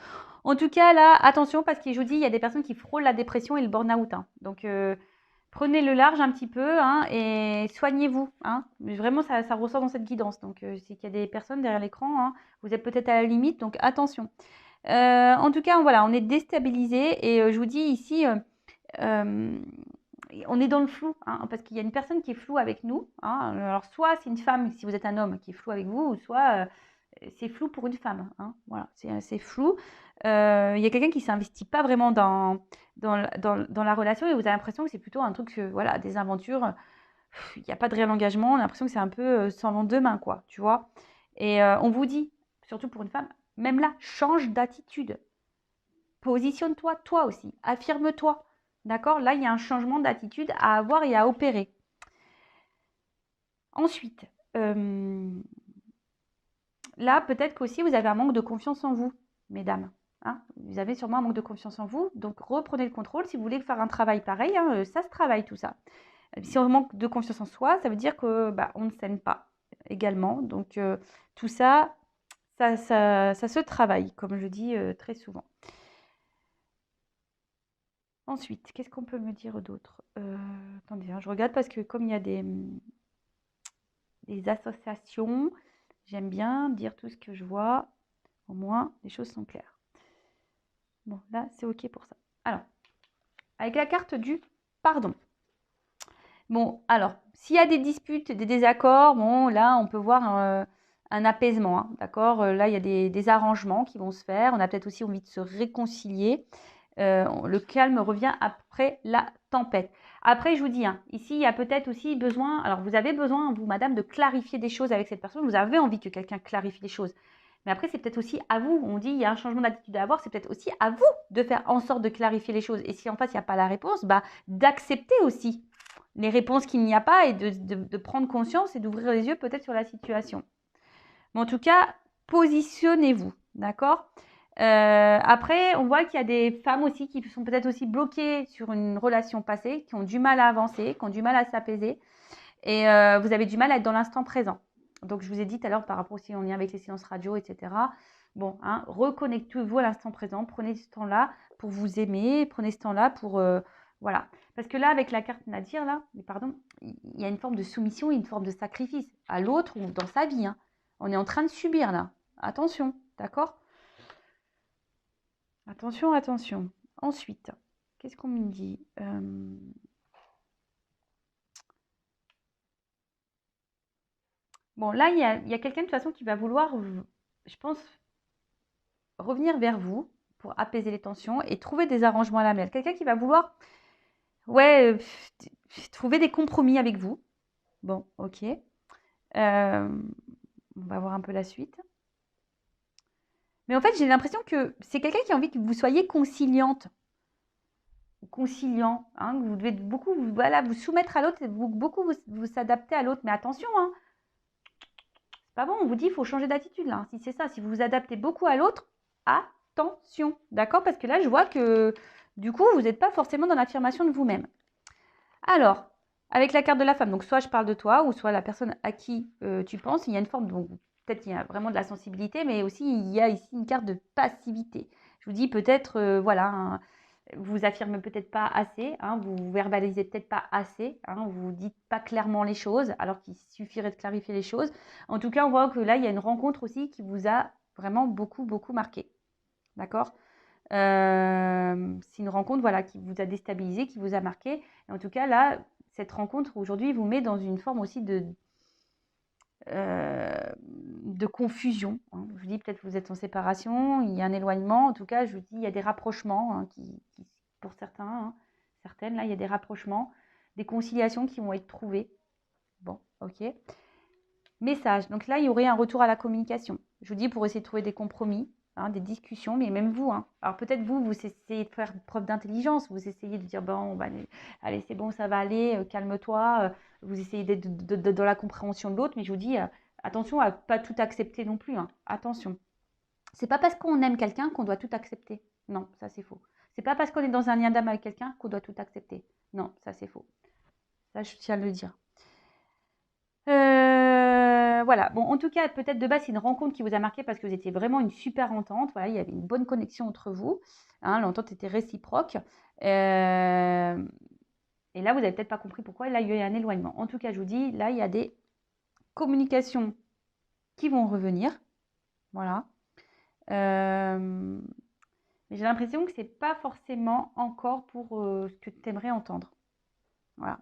En tout cas, là, attention, parce que je vous dis, il y a des personnes qui frôlent la dépression et le burn-out, hein. Donc, prenez le large un petit peu, hein, et soignez-vous, hein. Vraiment, ça ressort dans cette guidance. Donc, c'est qu'il y a des personnes derrière l'écran, hein, vous êtes peut-être à la limite, donc attention. En tout cas, voilà, on est déstabilisé et je vous dis ici, on est dans le flou, hein, parce qu'il y a une personne qui est floue avec nous, hein. Alors, soit c'est une femme, si vous êtes un homme, qui est flou avec vous, ou soit c'est flou pour une femme, hein. Voilà, c'est flou. Il y a quelqu'un qui ne s'investit pas vraiment dans la relation et vous avez l'impression que c'est plutôt un truc, voilà, des aventures. Il n'y a pas de réel engagement. On a l'impression que c'est un peu sans lendemain, quoi, tu vois. Et on vous dit, surtout pour une femme, même là, change d'attitude. Positionne-toi, toi aussi. Affirme-toi. D'accord? Là, il y a un changement d'attitude à avoir et à opérer. Ensuite, là, peut-être qu'aussi, vous avez un manque de confiance en vous, mesdames. Hein, vous avez sûrement un manque de confiance en vous. Donc, reprenez le contrôle. Si vous voulez faire un travail pareil, hein, ça se travaille tout ça. Si on manque de confiance en soi, ça veut dire que on ne s'aime pas également. Donc, tout ça, ça se travaille, comme je dis très souvent. Ensuite, qu'est-ce qu'on peut me dire d'autre? Attendez, hein, je regarde parce que comme il y a des associations, j'aime bien dire tout ce que je vois. Au moins, les choses sont claires. Bon, là, c'est OK pour ça. Alors, avec la carte du pardon. Bon, alors, s'il y a des disputes, des désaccords, bon, là, on peut voir un apaisement, hein, d'accord? Là, il y a des arrangements qui vont se faire. On a peut-être aussi envie de se réconcilier. Le calme revient après la tempête. Après, je vous dis, hein, ici, il y a peut-être aussi besoin, alors vous avez besoin, vous, madame, de clarifier des choses avec cette personne. Vous avez envie que quelqu'un clarifie les choses. Mais après, c'est peut-être aussi à vous. On dit, il y a un changement d'attitude à avoir. C'est peut-être aussi à vous de faire en sorte de clarifier les choses. Et si en face, il n'y a pas la réponse, d'accepter aussi les réponses qu'il n'y a pas et de prendre conscience et d'ouvrir les yeux peut-être sur la situation. Mais en tout cas, positionnez-vous, d'accord? Après, on voit qu'il y a des femmes aussi qui sont peut-être aussi bloquées sur une relation passée, qui ont du mal à avancer, qui ont du mal à s'apaiser. Et vous avez du mal à être dans l'instant présent. Donc, je vous ai dit tout à l'heure par rapport aussi en lien avec les silences radio, etc. Bon, hein, reconnectez-vous à l'instant présent. Prenez ce temps-là pour vous aimer. Prenez ce temps-là pour... voilà. Parce que là, avec la carte Nadir, là, pardon, il y a une forme de soumission et une forme de sacrifice à l'autre ou dans sa vie, hein. On est en train de subir, là. Attention, d'accord? Attention, attention. Ensuite, qu'est-ce qu'on me dit? Bon, là, il y a quelqu'un de toute façon qui va vouloir, je pense, revenir vers vous pour apaiser les tensions et trouver des arrangements à la l'amiable. Quelqu'un qui va vouloir, ouais, trouver des compromis avec vous. Bon, ok. On va voir un peu la suite. Mais en fait, j'ai l'impression que c'est quelqu'un qui a envie que vous soyez conciliante. Conciliant, hein, que vous devez beaucoup voilà, vous soumettre à l'autre, beaucoup vous s'adapter à l'autre. Mais attention, hein, c'est pas bon, on vous dit il faut changer d'attitude là. Si c'est ça, si vous vous adaptez beaucoup à l'autre, attention, d'accord? Parce que là, je vois que du coup, vous n'êtes pas forcément dans l'affirmation de vous-même. Alors, avec la carte de la femme, donc soit je parle de toi, ou soit la personne à qui tu penses, il y a une forme, donc peut-être il y a vraiment de la sensibilité, mais aussi il y a ici une carte de passivité. Je vous dis peut-être, voilà, hein, vous affirmez peut-être pas assez, hein, vous verbalisez peut-être pas assez, hein, vous dites pas clairement les choses, alors qu'il suffirait de clarifier les choses. En tout cas, on voit que là, il y a une rencontre aussi qui vous a vraiment beaucoup, beaucoup marqué. D'accord? C'est une rencontre, voilà, qui vous a déstabilisé, qui vous a marqué. Et en tout cas, là, cette rencontre aujourd'hui vous met dans une forme aussi de confusion, hein. Je vous dis peut-être que vous êtes en séparation, il y a un éloignement. En tout cas, je vous dis, il y a des rapprochements, hein, pour certains, hein, certaines, là, il y a des rapprochements, des conciliations qui vont être trouvées. Bon, ok. Message. Donc là, il y aurait un retour à la communication. Je vous dis pour essayer de trouver des compromis. hein, des discussions, mais même vous. Hein. Alors peut-être vous essayez de faire preuve d'intelligence, vous essayez de dire, bon, bah, allez, c'est bon, ça va aller, calme-toi. Vous essayez d'être dans la compréhension de l'autre, mais je vous dis, attention à pas tout accepter non plus. Hein. Attention. C'est pas parce qu'on aime quelqu'un qu'on doit tout accepter. Non, ça c'est faux. C'est pas parce qu'on est dans un lien d'âme avec quelqu'un qu'on doit tout accepter. Non, ça c'est faux. Ça, je tiens à le dire. Voilà. Bon, en tout cas, peut-être de base, c'est une rencontre qui vous a marqué parce que vous étiez vraiment une super entente. Voilà, il y avait une bonne connexion entre vous. Hein, l'entente était réciproque. Et là, vous n'avez peut-être pas compris pourquoi. Là, il y a eu un éloignement. En tout cas, je vous dis, là, il y a des communications qui vont revenir. Voilà. Mais j'ai l'impression que ce n'est pas forcément encore pour ce que tu aimerais entendre. Voilà.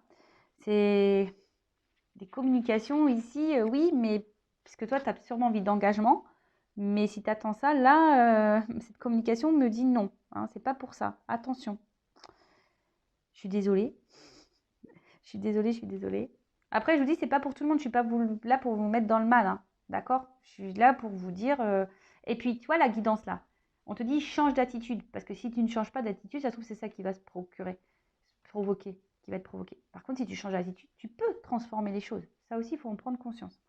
C'est des communications ici, oui, mais parce que toi, tu as sûrement envie d'engagement. Mais si tu attends ça, là, cette communication me dit non. Hein, c'est pas pour ça. Attention. Je suis désolée. Je suis désolée, je suis désolée. Après, je vous dis, c'est pas pour tout le monde. Je suis pas là pour vous mettre dans le mal. Hein, d'accord? Je suis là pour vous dire. Et puis, tu vois, la guidance là. On te dit change d'attitude. Parce que si tu ne changes pas d'attitude, ça se trouve, c'est ça qui va se provoquer, qui va être provoqué. Par contre, si tu changes d'attitude, tu peux transformer les choses. Ça aussi, il faut en prendre conscience.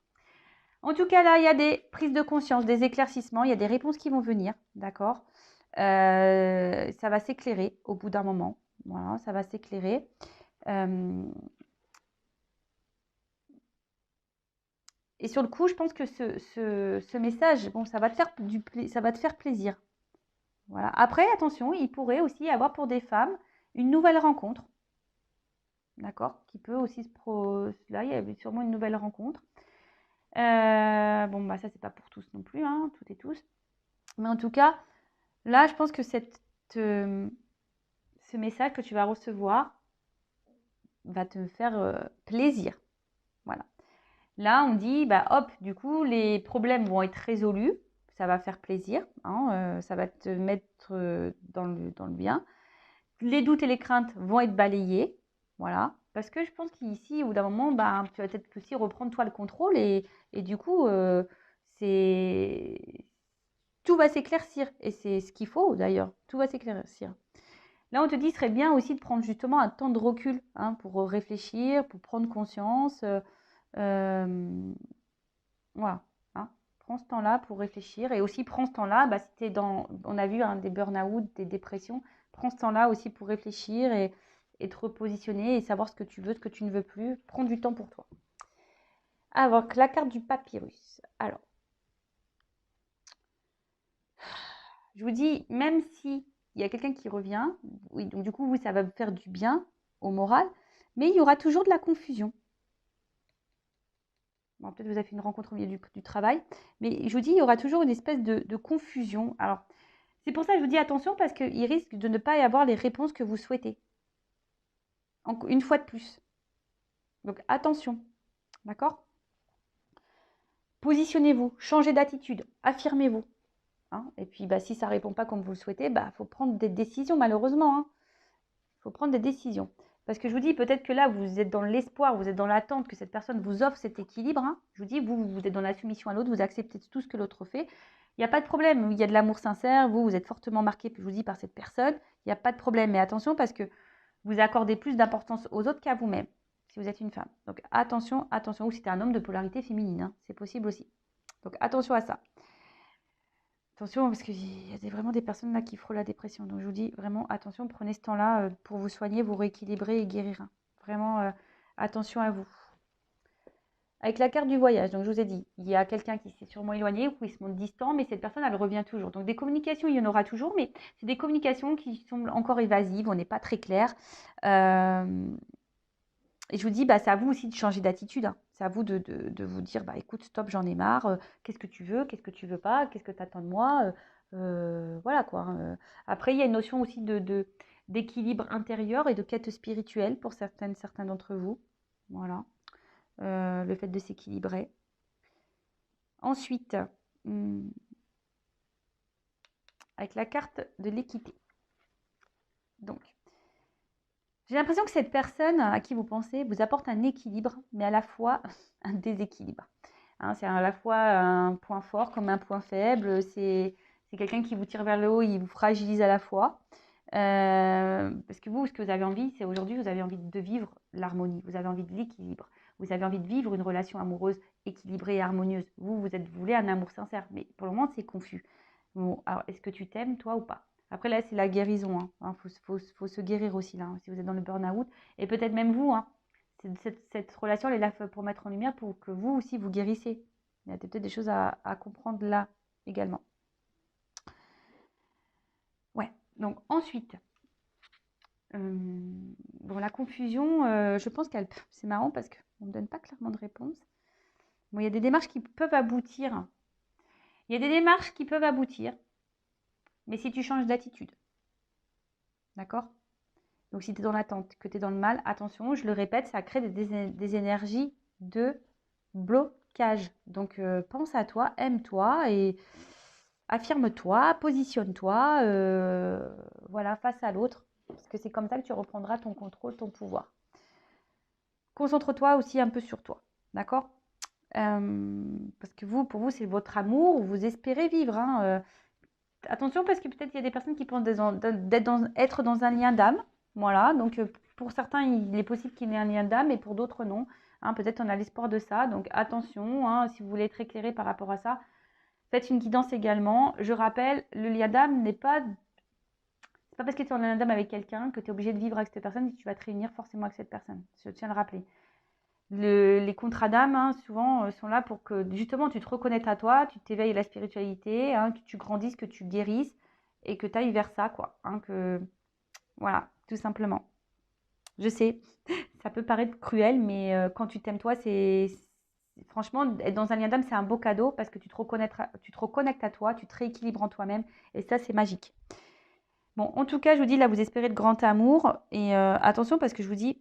En tout cas, là, il y a des prises de conscience, des éclaircissements, il y a des réponses qui vont venir, d'accord? Ça va s'éclairer au bout d'un moment. Voilà, ça va s'éclairer. Et sur le coup, je pense que ce message, bon, ça va te faire plaisir. Voilà. Après, attention, il pourrait aussi y avoir pour des femmes une nouvelle rencontre. D'accord? Qui peut aussi là, il y a sûrement une nouvelle rencontre. Bon, bah ça, c'est pas pour tous non plus, hein, toutes et tous. Mais en tout cas, là, je pense que ce message que tu vas recevoir va te faire plaisir. Voilà. Là, on dit, bah hop, du coup, les problèmes vont être résolus. Ça va faire plaisir. Hein, ça va te mettre dans le bien. Les doutes et les craintes vont être balayés. Voilà. Parce que je pense qu'ici, au bout d'un moment, bah, tu vas peut-être aussi reprendre toi le contrôle et du coup, tout va s'éclaircir. Et c'est ce qu'il faut d'ailleurs. Tout va s'éclaircir. Là, on te dit, ce serait bien aussi de prendre justement un temps de recul hein, pour réfléchir, pour prendre conscience. Voilà. Hein. Prends ce temps-là pour réfléchir. Et aussi, prends ce temps-là, bah, si tu es on a vu hein, des burn-out, des dépressions, prends ce temps-là aussi pour réfléchir et te repositionner et savoir ce que tu veux, ce que tu ne veux plus. Prends du temps pour toi. Avec la carte du papyrus. Alors, je vous dis, même si il y a quelqu'un qui revient, oui, donc du coup, oui, ça va vous faire du bien au moral, mais il y aura toujours de la confusion. Bon, peut-être vous avez fait une rencontre au milieu du travail, mais je vous dis, il y aura toujours une espèce de confusion. Alors, c'est pour ça que je vous dis attention parce qu'il risque de ne pas y avoir les réponses que vous souhaitez. Une fois de plus. Donc, attention. D'accord? Positionnez-vous, changez d'attitude, affirmez-vous. Hein, et puis, bah, si ça ne répond pas comme vous le souhaitez, bah, faut prendre des décisions, malheureusement. Hein. Faut prendre des décisions. Parce que je vous dis, peut-être que là, vous êtes dans l'espoir, vous êtes dans l'attente que cette personne vous offre cet équilibre. Hein. Je vous dis, vous êtes dans la soumission à l'autre, vous acceptez tout ce que l'autre fait. Il n'y a pas de problème. Il y a de l'amour sincère. Vous êtes fortement marqué, je vous dis, par cette personne. Il n'y a pas de problème. Mais attention, parce que vous accordez plus d'importance aux autres qu'à vous-même, si vous êtes une femme. Donc attention, attention. Ou si tu es un homme de polarité féminine, hein. C'est possible aussi. Donc attention à ça. Attention, parce qu'il y a vraiment des personnes là qui frôlent la dépression. Donc je vous dis vraiment attention, prenez ce temps-là pour vous soigner, vous rééquilibrer et guérir. Hein. Vraiment attention à vous. Avec la carte du voyage, donc je vous ai dit, il y a quelqu'un qui s'est sûrement éloigné ou qui se montre distant, mais cette personne, elle revient toujours. Donc des communications, il y en aura toujours, mais c'est des communications qui semblent encore évasives, on n'est pas très clair. Et je vous dis, bah, c'est à vous aussi de changer d'attitude. Hein. C'est à vous de vous dire, bah, écoute, stop, j'en ai marre. Qu'est-ce que tu veux? Qu'est-ce que tu veux pas? Qu'est-ce que tu attends de moi? Voilà quoi. Hein. Après, il y a une notion aussi d'équilibre intérieur et de quête spirituelle pour certains d'entre vous. Voilà. Le fait de s'équilibrer. Ensuite, avec la carte de l'équité. Donc, j'ai l'impression que cette personne à qui vous pensez vous apporte un équilibre, mais à la fois un déséquilibre. Hein, c'est à la fois un point fort comme un point faible. C'est quelqu'un qui vous tire vers le haut, il vous fragilise à la fois. Parce que vous, ce que vous avez envie, c'est aujourd'hui, vous avez envie de vivre l'harmonie, vous avez envie de l'équilibre, vous avez envie de vivre une relation amoureuse équilibrée et harmonieuse. Vous voulez un amour sincère, mais pour le moment, c'est confus. Bon, alors, est-ce que tu t'aimes, toi, ou pas? Après, là, c'est la guérison. Faut se guérir aussi, là, hein, si vous êtes dans le burn-out. Et peut-être même vous, hein, cette relation, elle est là pour mettre en lumière pour que vous aussi, vous guérissez. Il y a peut-être des choses à comprendre là également. Ouais, donc ensuite, bon, la confusion, je pense c'est marrant parce qu'on ne donne pas clairement de réponse. Bon, il y a des démarches qui peuvent aboutir. Il y a des démarches qui peuvent aboutir, mais si tu changes d'attitude. D'accord? Donc, si tu es dans l'attente, que tu es dans le mal, attention, je le répète, ça crée des énergies de blocage. Donc, pense à toi, aime-toi et affirme-toi, positionne-toi, voilà, face à l'autre. Parce que c'est comme ça que tu reprendras ton contrôle, ton pouvoir. Concentre-toi aussi un peu sur toi. D'accord? Parce que pour vous, c'est votre amour, vous espérez vivre. Hein, attention, parce que peut-être il y a des personnes qui pensent être dans un lien d'âme. Voilà, donc pour certains, il est possible qu'il y ait un lien d'âme, et pour d'autres, non. Hein, peut-être on a l'espoir de ça. Donc attention, hein, si vous voulez être éclairé par rapport à ça, faites une guidance également. Je rappelle, le lien d'âme n'est pas. C'est pas parce que tu es en lien d'âme avec quelqu'un que tu es obligé de vivre avec cette personne et que tu vas te réunir forcément avec cette personne. Je tiens à le rappeler. Les contrats d'âme, hein, souvent, sont là pour que justement tu te reconnectes à toi, tu t'éveilles à la spiritualité, hein, que tu grandisses, que tu guérisses et que tu ailles vers ça, quoi. Hein, voilà, tout simplement. Je sais, ça peut paraître cruel, mais quand tu t'aimes toi, franchement, être dans un lien d'âme, c'est un beau cadeau parce que tu te reconnectes à toi, tu te rééquilibres en toi-même et ça, c'est magique. Bon, en tout cas, je vous dis, là, vous espérez de grand amour et attention parce que je vous dis,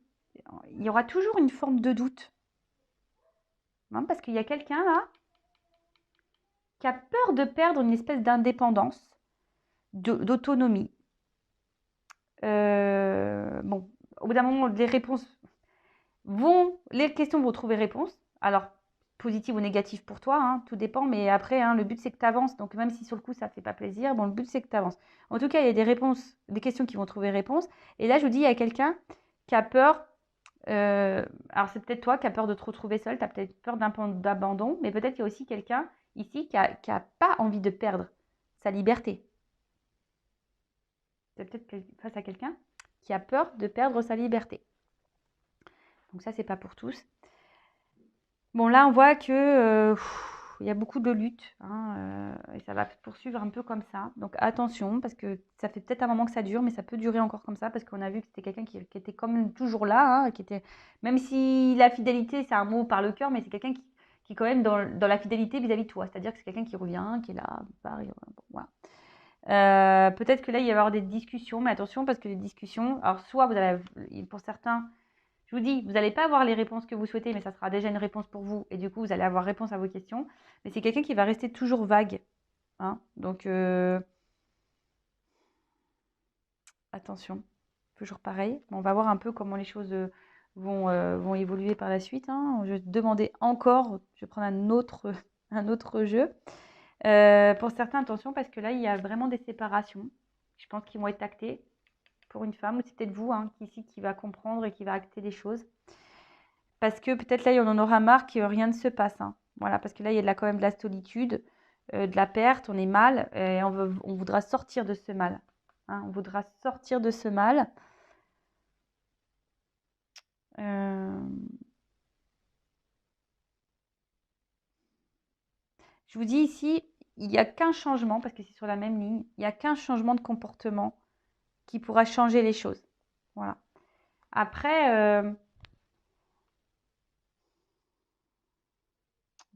il y aura toujours une forme de doute. Hein, parce qu'il y a quelqu'un là qui a peur de perdre une espèce d'indépendance, d'autonomie. Bon, au bout d'un moment, les questions vont trouver réponse. Alors, positive ou négative pour toi, hein, tout dépend. Mais après, hein, le but, c'est que tu avances. Donc, même si sur le coup, ça ne fait pas plaisir, bon, le but, c'est que tu avances. En tout cas, il y a des réponses, des questions qui vont trouver réponse. Et là, je vous dis, il y a quelqu'un qui a peur. Alors, c'est peut-être toi qui as peur de te retrouver seul. Tu as peut-être peur d'abandon. Mais peut-être qu'il y a aussi quelqu'un ici qui a pas envie de perdre sa liberté. C'est peut-être face à quelqu'un qui a peur de perdre sa liberté. Donc ça, c'est pas pour tous. Bon, là, on voit que il y a beaucoup de luttes, hein, et ça va poursuivre un peu comme ça. Donc attention, parce que ça fait peut-être un moment que ça dure, mais ça peut durer encore comme ça, parce qu'on a vu que c'était quelqu'un qui était comme toujours là, hein, même si la fidélité, c'est un mot par le cœur, mais c'est quelqu'un qui est quand même dans la fidélité vis-à-vis de toi. C'est-à-dire que c'est quelqu'un qui revient, qui est là, bon, voilà. Peut-être que là, il va y avoir des discussions, mais attention, parce que les discussions, alors soit vous allez, pour certains, je vous dis, vous n'allez pas avoir les réponses que vous souhaitez, mais ça sera déjà une réponse pour vous. Et du coup, vous allez avoir réponse à vos questions. Mais c'est quelqu'un qui va rester toujours vague. Hein. Donc, attention. Toujours pareil. On va voir un peu comment les choses vont évoluer par la suite. Hein. Je vais demander encore, je vais prendre un autre jeu. Pour certains, attention, parce que là, il y a vraiment des séparations. Je pense qu'ils vont être actés pour une femme, ou c'est peut-être vous, hein, qui va comprendre et qui va acter les choses. Parce que peut-être là, on en aura marre que rien ne se passe. Hein. Voilà, parce que là, il y a quand même de la solitude, de la perte, on est mal, et on voudra sortir de ce mal. Hein, on voudra sortir de ce mal. Je vous dis ici, il n'y a qu'un changement, parce que c'est sur la même ligne, il n'y a qu'un changement de comportement qui pourra changer les choses. Voilà. Après,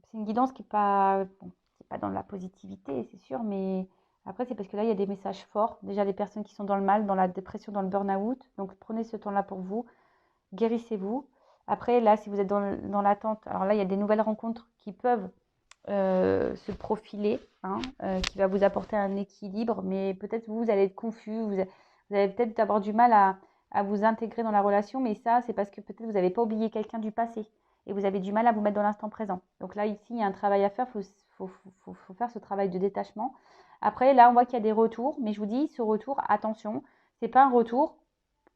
c'est une guidance qui n'est pas, bon, c'est pas dans la positivité, c'est sûr, mais après, c'est parce que là, il y a des messages forts. Déjà, les personnes qui sont dans le mal, dans la dépression, dans le burn-out. Donc, prenez ce temps-là pour vous. Guérissez-vous. Après, là, si vous êtes dans l'attente, alors là, il y a des nouvelles rencontres qui peuvent se profiler, hein, qui va vous apporter un équilibre. Mais peut-être vous allez être confus. Vous allez peut-être avoir du mal à vous intégrer dans la relation. Mais ça, c'est parce que peut-être vous n'avez pas oublié quelqu'un du passé. Et vous avez du mal à vous mettre dans l'instant présent. Donc là, ici, il y a un travail à faire. Il faut faire ce travail de détachement. Après, là, on voit qu'il y a des retours, mais je vous dis, ce retour, attention, c'est pas un retour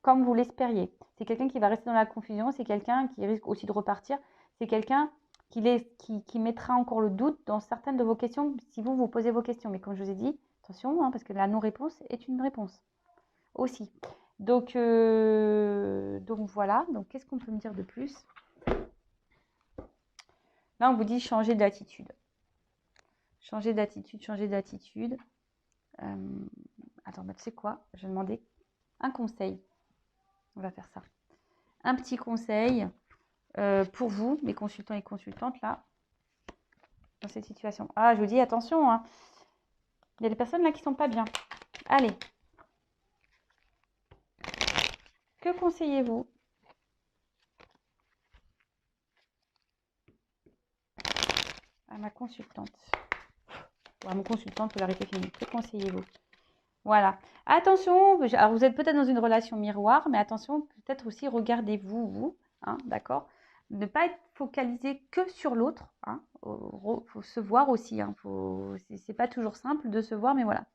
comme vous l'espériez. C'est quelqu'un qui va rester dans la confusion, c'est quelqu'un qui risque aussi de repartir, c'est quelqu'un qui mettra encore le doute dans certaines de vos questions si vous vous posez vos questions. Mais comme je vous ai dit, attention, hein, parce que la non-réponse est une réponse aussi. Donc voilà. Donc qu'est-ce qu'on peut me dire de plus? Là, on vous dit changer d'attitude. Changer d'attitude, changer d'attitude. Attends, bah, tu sais quoi? Je vais demander un conseil. On va faire ça. Un petit conseil pour vous, mes consultants et consultantes, là, dans cette situation. Ah, je vous dis, attention, hein. Il y a des personnes là qui sont pas bien. Allez. Que conseillez-vous à ma consultante? Ou à mon consultant de polarité féminine. Que conseillez-vous? Voilà. Attention, alors vous êtes peut-être dans une relation miroir, mais attention, peut-être aussi regardez-vous, vous, hein, d'accord? Ne pas être focalisé que sur l'autre, hein. Faut se voir aussi, hein. C'est pas toujours simple de se voir, mais voilà.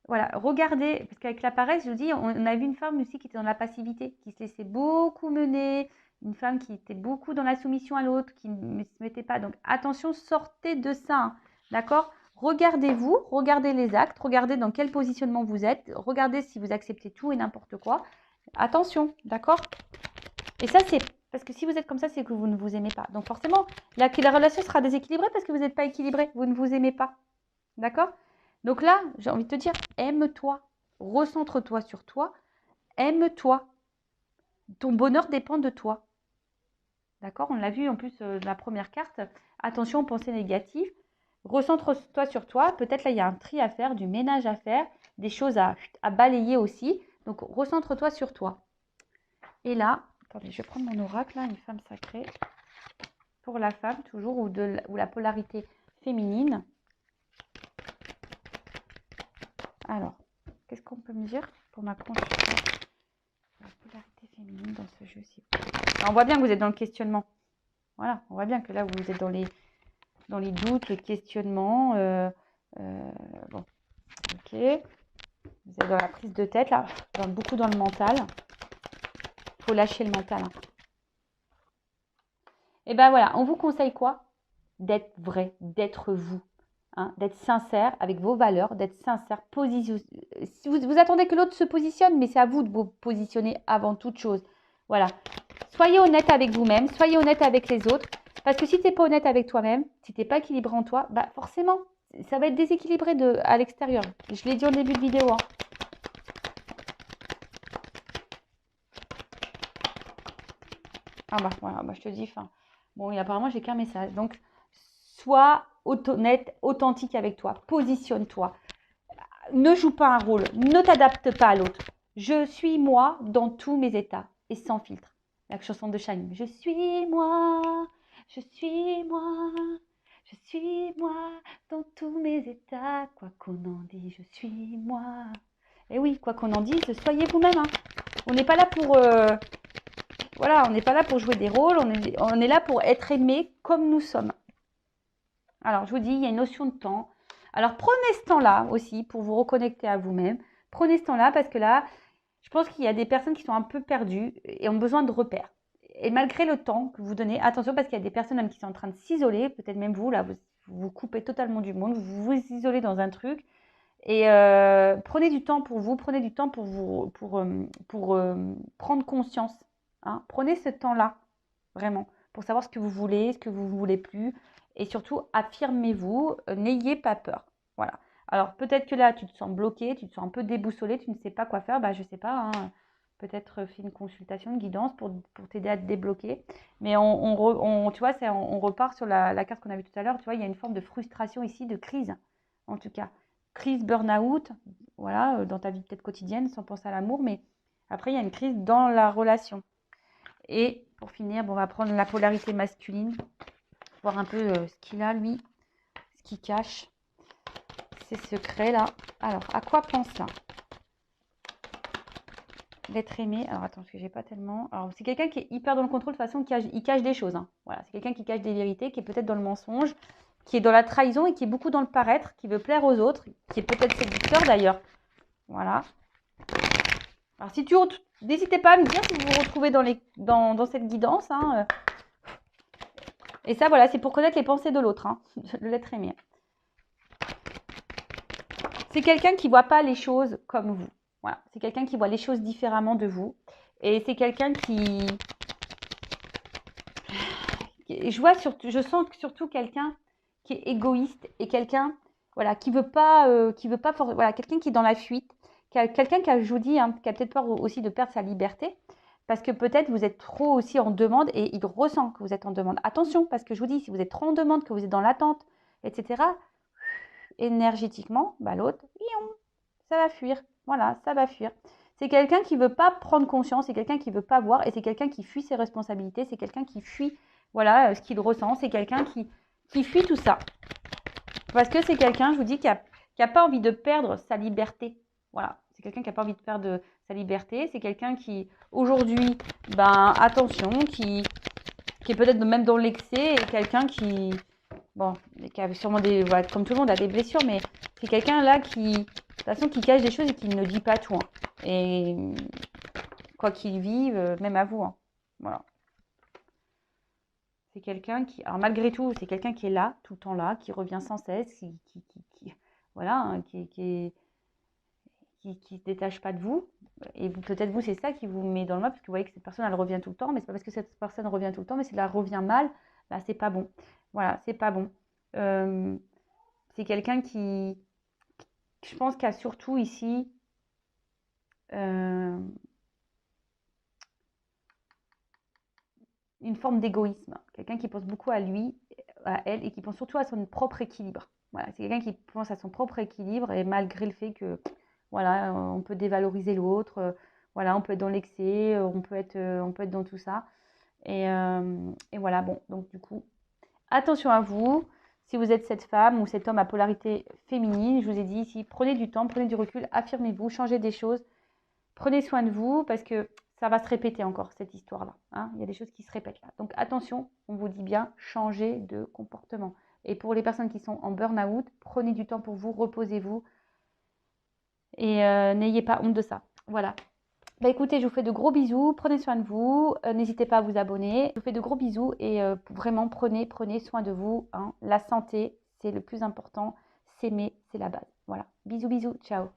Voilà, regardez, parce qu'avec la paresse, je vous dis, on a vu une femme aussi qui était dans la passivité, qui se laissait beaucoup mener, une femme qui était beaucoup dans la soumission à l'autre, qui ne se mettait pas. Donc attention, sortez de ça, hein, d'accord? Regardez-vous, regardez les actes, regardez dans quel positionnement vous êtes, regardez si vous acceptez tout et n'importe quoi. Attention, d'accord? Et ça, c'est parce que si vous êtes comme ça, c'est que vous ne vous aimez pas. Donc forcément, la relation sera déséquilibrée parce que vous n'êtes pas équilibré, vous ne vous aimez pas. D'accord? Donc là, j'ai envie de te dire, aime-toi, recentre-toi sur toi, aime-toi. Ton bonheur dépend de toi. D'accord? On l'a vu en plus dans la première carte. Attention aux pensées négatives. Recentre-toi sur toi. Peut-être là, il y a un tri à faire, du ménage à faire, des choses à balayer aussi. Donc, recentre-toi sur toi. Et là, attendez, je vais prendre mon oracle, là, une femme sacrée. Pour la femme, toujours, ou la polarité féminine. Alors, qu'est-ce qu'on peut me dire pour ma consultante? La polarité féminine dans ce jeu-ci. On voit bien que vous êtes dans le questionnement. Voilà, on voit bien que là, vous êtes dans les doutes, le questionnement. Bon, ok. Vous êtes dans la prise de tête, là, beaucoup dans le mental. Il faut lâcher le mental. Hein. Et ben voilà, on vous conseille quoi? D'être vrai, d'être vous. Hein, d'être sincère avec vos valeurs, d'être sincère. Si vous attendez que l'autre se positionne, mais c'est à vous de vous positionner avant toute chose. Voilà. Soyez honnête avec vous-même, soyez honnête avec les autres. Parce que si tu n'es pas honnête avec toi-même, si tu n'es pas équilibré en toi, bah forcément, ça va être déséquilibré à l'extérieur. Je l'ai dit au début de vidéo. Hein. Ah bah voilà, bah, je te dis, bon, et apparemment, j'ai qu'un message. Donc, sois honnête, authentique avec toi. Positionne-toi. Ne joue pas un rôle. Ne t'adapte pas à l'autre. Je suis moi dans tous mes états et sans filtre. La chanson de Shine. Je suis moi. Je suis moi. Je suis moi dans tous mes états. Quoi qu'on en dise, je suis moi. Et oui, quoi qu'on en dise, soyez vous-même. Hein. On n'est pas là pour... voilà, on n'est pas là pour jouer des rôles. On est là pour être aimé comme nous sommes. Alors, je vous dis, il y a une notion de temps. Alors, prenez ce temps-là aussi pour vous reconnecter à vous-même. Prenez ce temps-là parce que là, je pense qu'il y a des personnes qui sont un peu perdues et ont besoin de repères. Et malgré le temps que vous donnez, attention parce qu'il y a des personnes même qui sont en train de s'isoler, peut-être même vous, là, vous coupez totalement du monde, vous vous isolez dans un truc. Et prenez du temps pour vous, prenez du temps pour prendre conscience. Hein. Prenez ce temps-là, vraiment, pour savoir ce que vous voulez, ce que vous ne voulez plus. Et surtout, affirmez-vous, n'ayez pas peur. Voilà. Alors, peut-être que là, tu te sens bloqué, tu te sens un peu déboussolé, tu ne sais pas quoi faire. Bah, je ne sais pas, hein, peut-être fais une consultation, une guidance pour t'aider à te débloquer. Mais tu vois, on repart sur la carte qu'on a vue tout à l'heure. Tu vois, il y a une forme de frustration ici, de crise, en tout cas. Crise, burn-out, voilà, dans ta vie peut-être quotidienne, sans penser à l'amour. Mais après, il y a une crise dans la relation. Et pour finir, bon, on va prendre la polarité masculine. Voir un peu ce qu'il a, lui, ce qu'il cache, ses secrets, là. Alors, à quoi pense là? D'être aimé. Alors, attends, parce que j'ai pas tellement... Alors, c'est quelqu'un qui est hyper dans le contrôle, de toute façon, il cache des choses. Hein. Voilà, c'est quelqu'un qui cache des vérités, qui est peut-être dans le mensonge, qui est dans la trahison et qui est beaucoup dans le paraître, qui veut plaire aux autres, qui est peut-être séducteur d'ailleurs. Voilà. Alors, si tu n'hésitez pas à me dire si vous vous retrouvez dans cette guidance. Hein. Et ça, voilà, c'est pour connaître les pensées de l'autre, hein, de l'être aimé. C'est quelqu'un qui ne voit pas les choses comme vous. Voilà. C'est quelqu'un qui voit les choses différemment de vous. Et c'est quelqu'un qui... Je sens surtout quelqu'un qui est égoïste et quelqu'un voilà, qui veut pas voilà, quelqu'un qui est dans la fuite, quelqu'un qui, je vous dis, hein, qui a peut-être peur aussi de perdre sa liberté, parce que peut-être vous êtes trop aussi en demande et il ressent que vous êtes en demande. Attention, parce que je vous dis, si vous êtes trop en demande, que vous êtes dans l'attente, etc., énergétiquement, bah, l'autre, ça va fuir. Voilà, ça va fuir. C'est quelqu'un qui ne veut pas prendre conscience, c'est quelqu'un qui ne veut pas voir, et c'est quelqu'un qui fuit ses responsabilités, c'est quelqu'un qui fuit voilà, ce qu'il ressent, c'est quelqu'un qui fuit tout ça. Parce que c'est quelqu'un, je vous dis, qui a pas envie de perdre sa liberté. Voilà, c'est quelqu'un qui n'a pas envie de perdre sa liberté, c'est quelqu'un qui, aujourd'hui, ben, attention, qui est peut-être même dans l'excès, et quelqu'un qui, bon, qui a sûrement des, voilà, comme tout le monde, a des blessures, mais c'est quelqu'un là qui, de toute façon, qui cache des choses et qui ne dit pas tout. Hein. Et quoi qu'il vive, même à vous. Hein. Voilà. C'est quelqu'un qui, alors malgré tout, c'est quelqu'un qui est là, tout le temps là, qui revient sans cesse, voilà, hein, qui se détache pas de vous. Et peut-être vous, c'est ça qui vous met dans le mal, parce que vous voyez que cette personne, elle revient tout le temps, mais c'est pas parce que cette personne revient tout le temps, mais si elle revient mal, bah, c'est pas bon. Voilà, c'est pas bon. C'est quelqu'un qui, je pense, qui a surtout ici une forme d'égoïsme. Quelqu'un qui pense beaucoup à lui, à elle, et qui pense surtout à son propre équilibre. Voilà, c'est quelqu'un qui pense à son propre équilibre, et malgré le fait que, voilà, on peut dévaloriser l'autre, voilà, on peut être dans l'excès, on peut être dans tout ça. Et voilà, bon, donc du coup, attention à vous. Si vous êtes cette femme ou cet homme à polarité féminine, je vous ai dit ici, prenez du temps, prenez du recul, affirmez-vous, changez des choses, prenez soin de vous parce que ça va se répéter encore, cette histoire-là. Hein. Il y a des choses qui se répètent là. Donc attention, on vous dit bien, changez de comportement. Et pour les personnes qui sont en burn-out, prenez du temps pour vous, reposez-vous et n'ayez pas honte de ça. Voilà. Bah écoutez, je vous fais de gros bisous, prenez soin de vous, n'hésitez pas à vous abonner. Je vous fais de gros bisous et vraiment prenez soin de vous. Hein. La santé, c'est le plus important. S'aimer, c'est la base. Voilà. Bisous, bisous, ciao.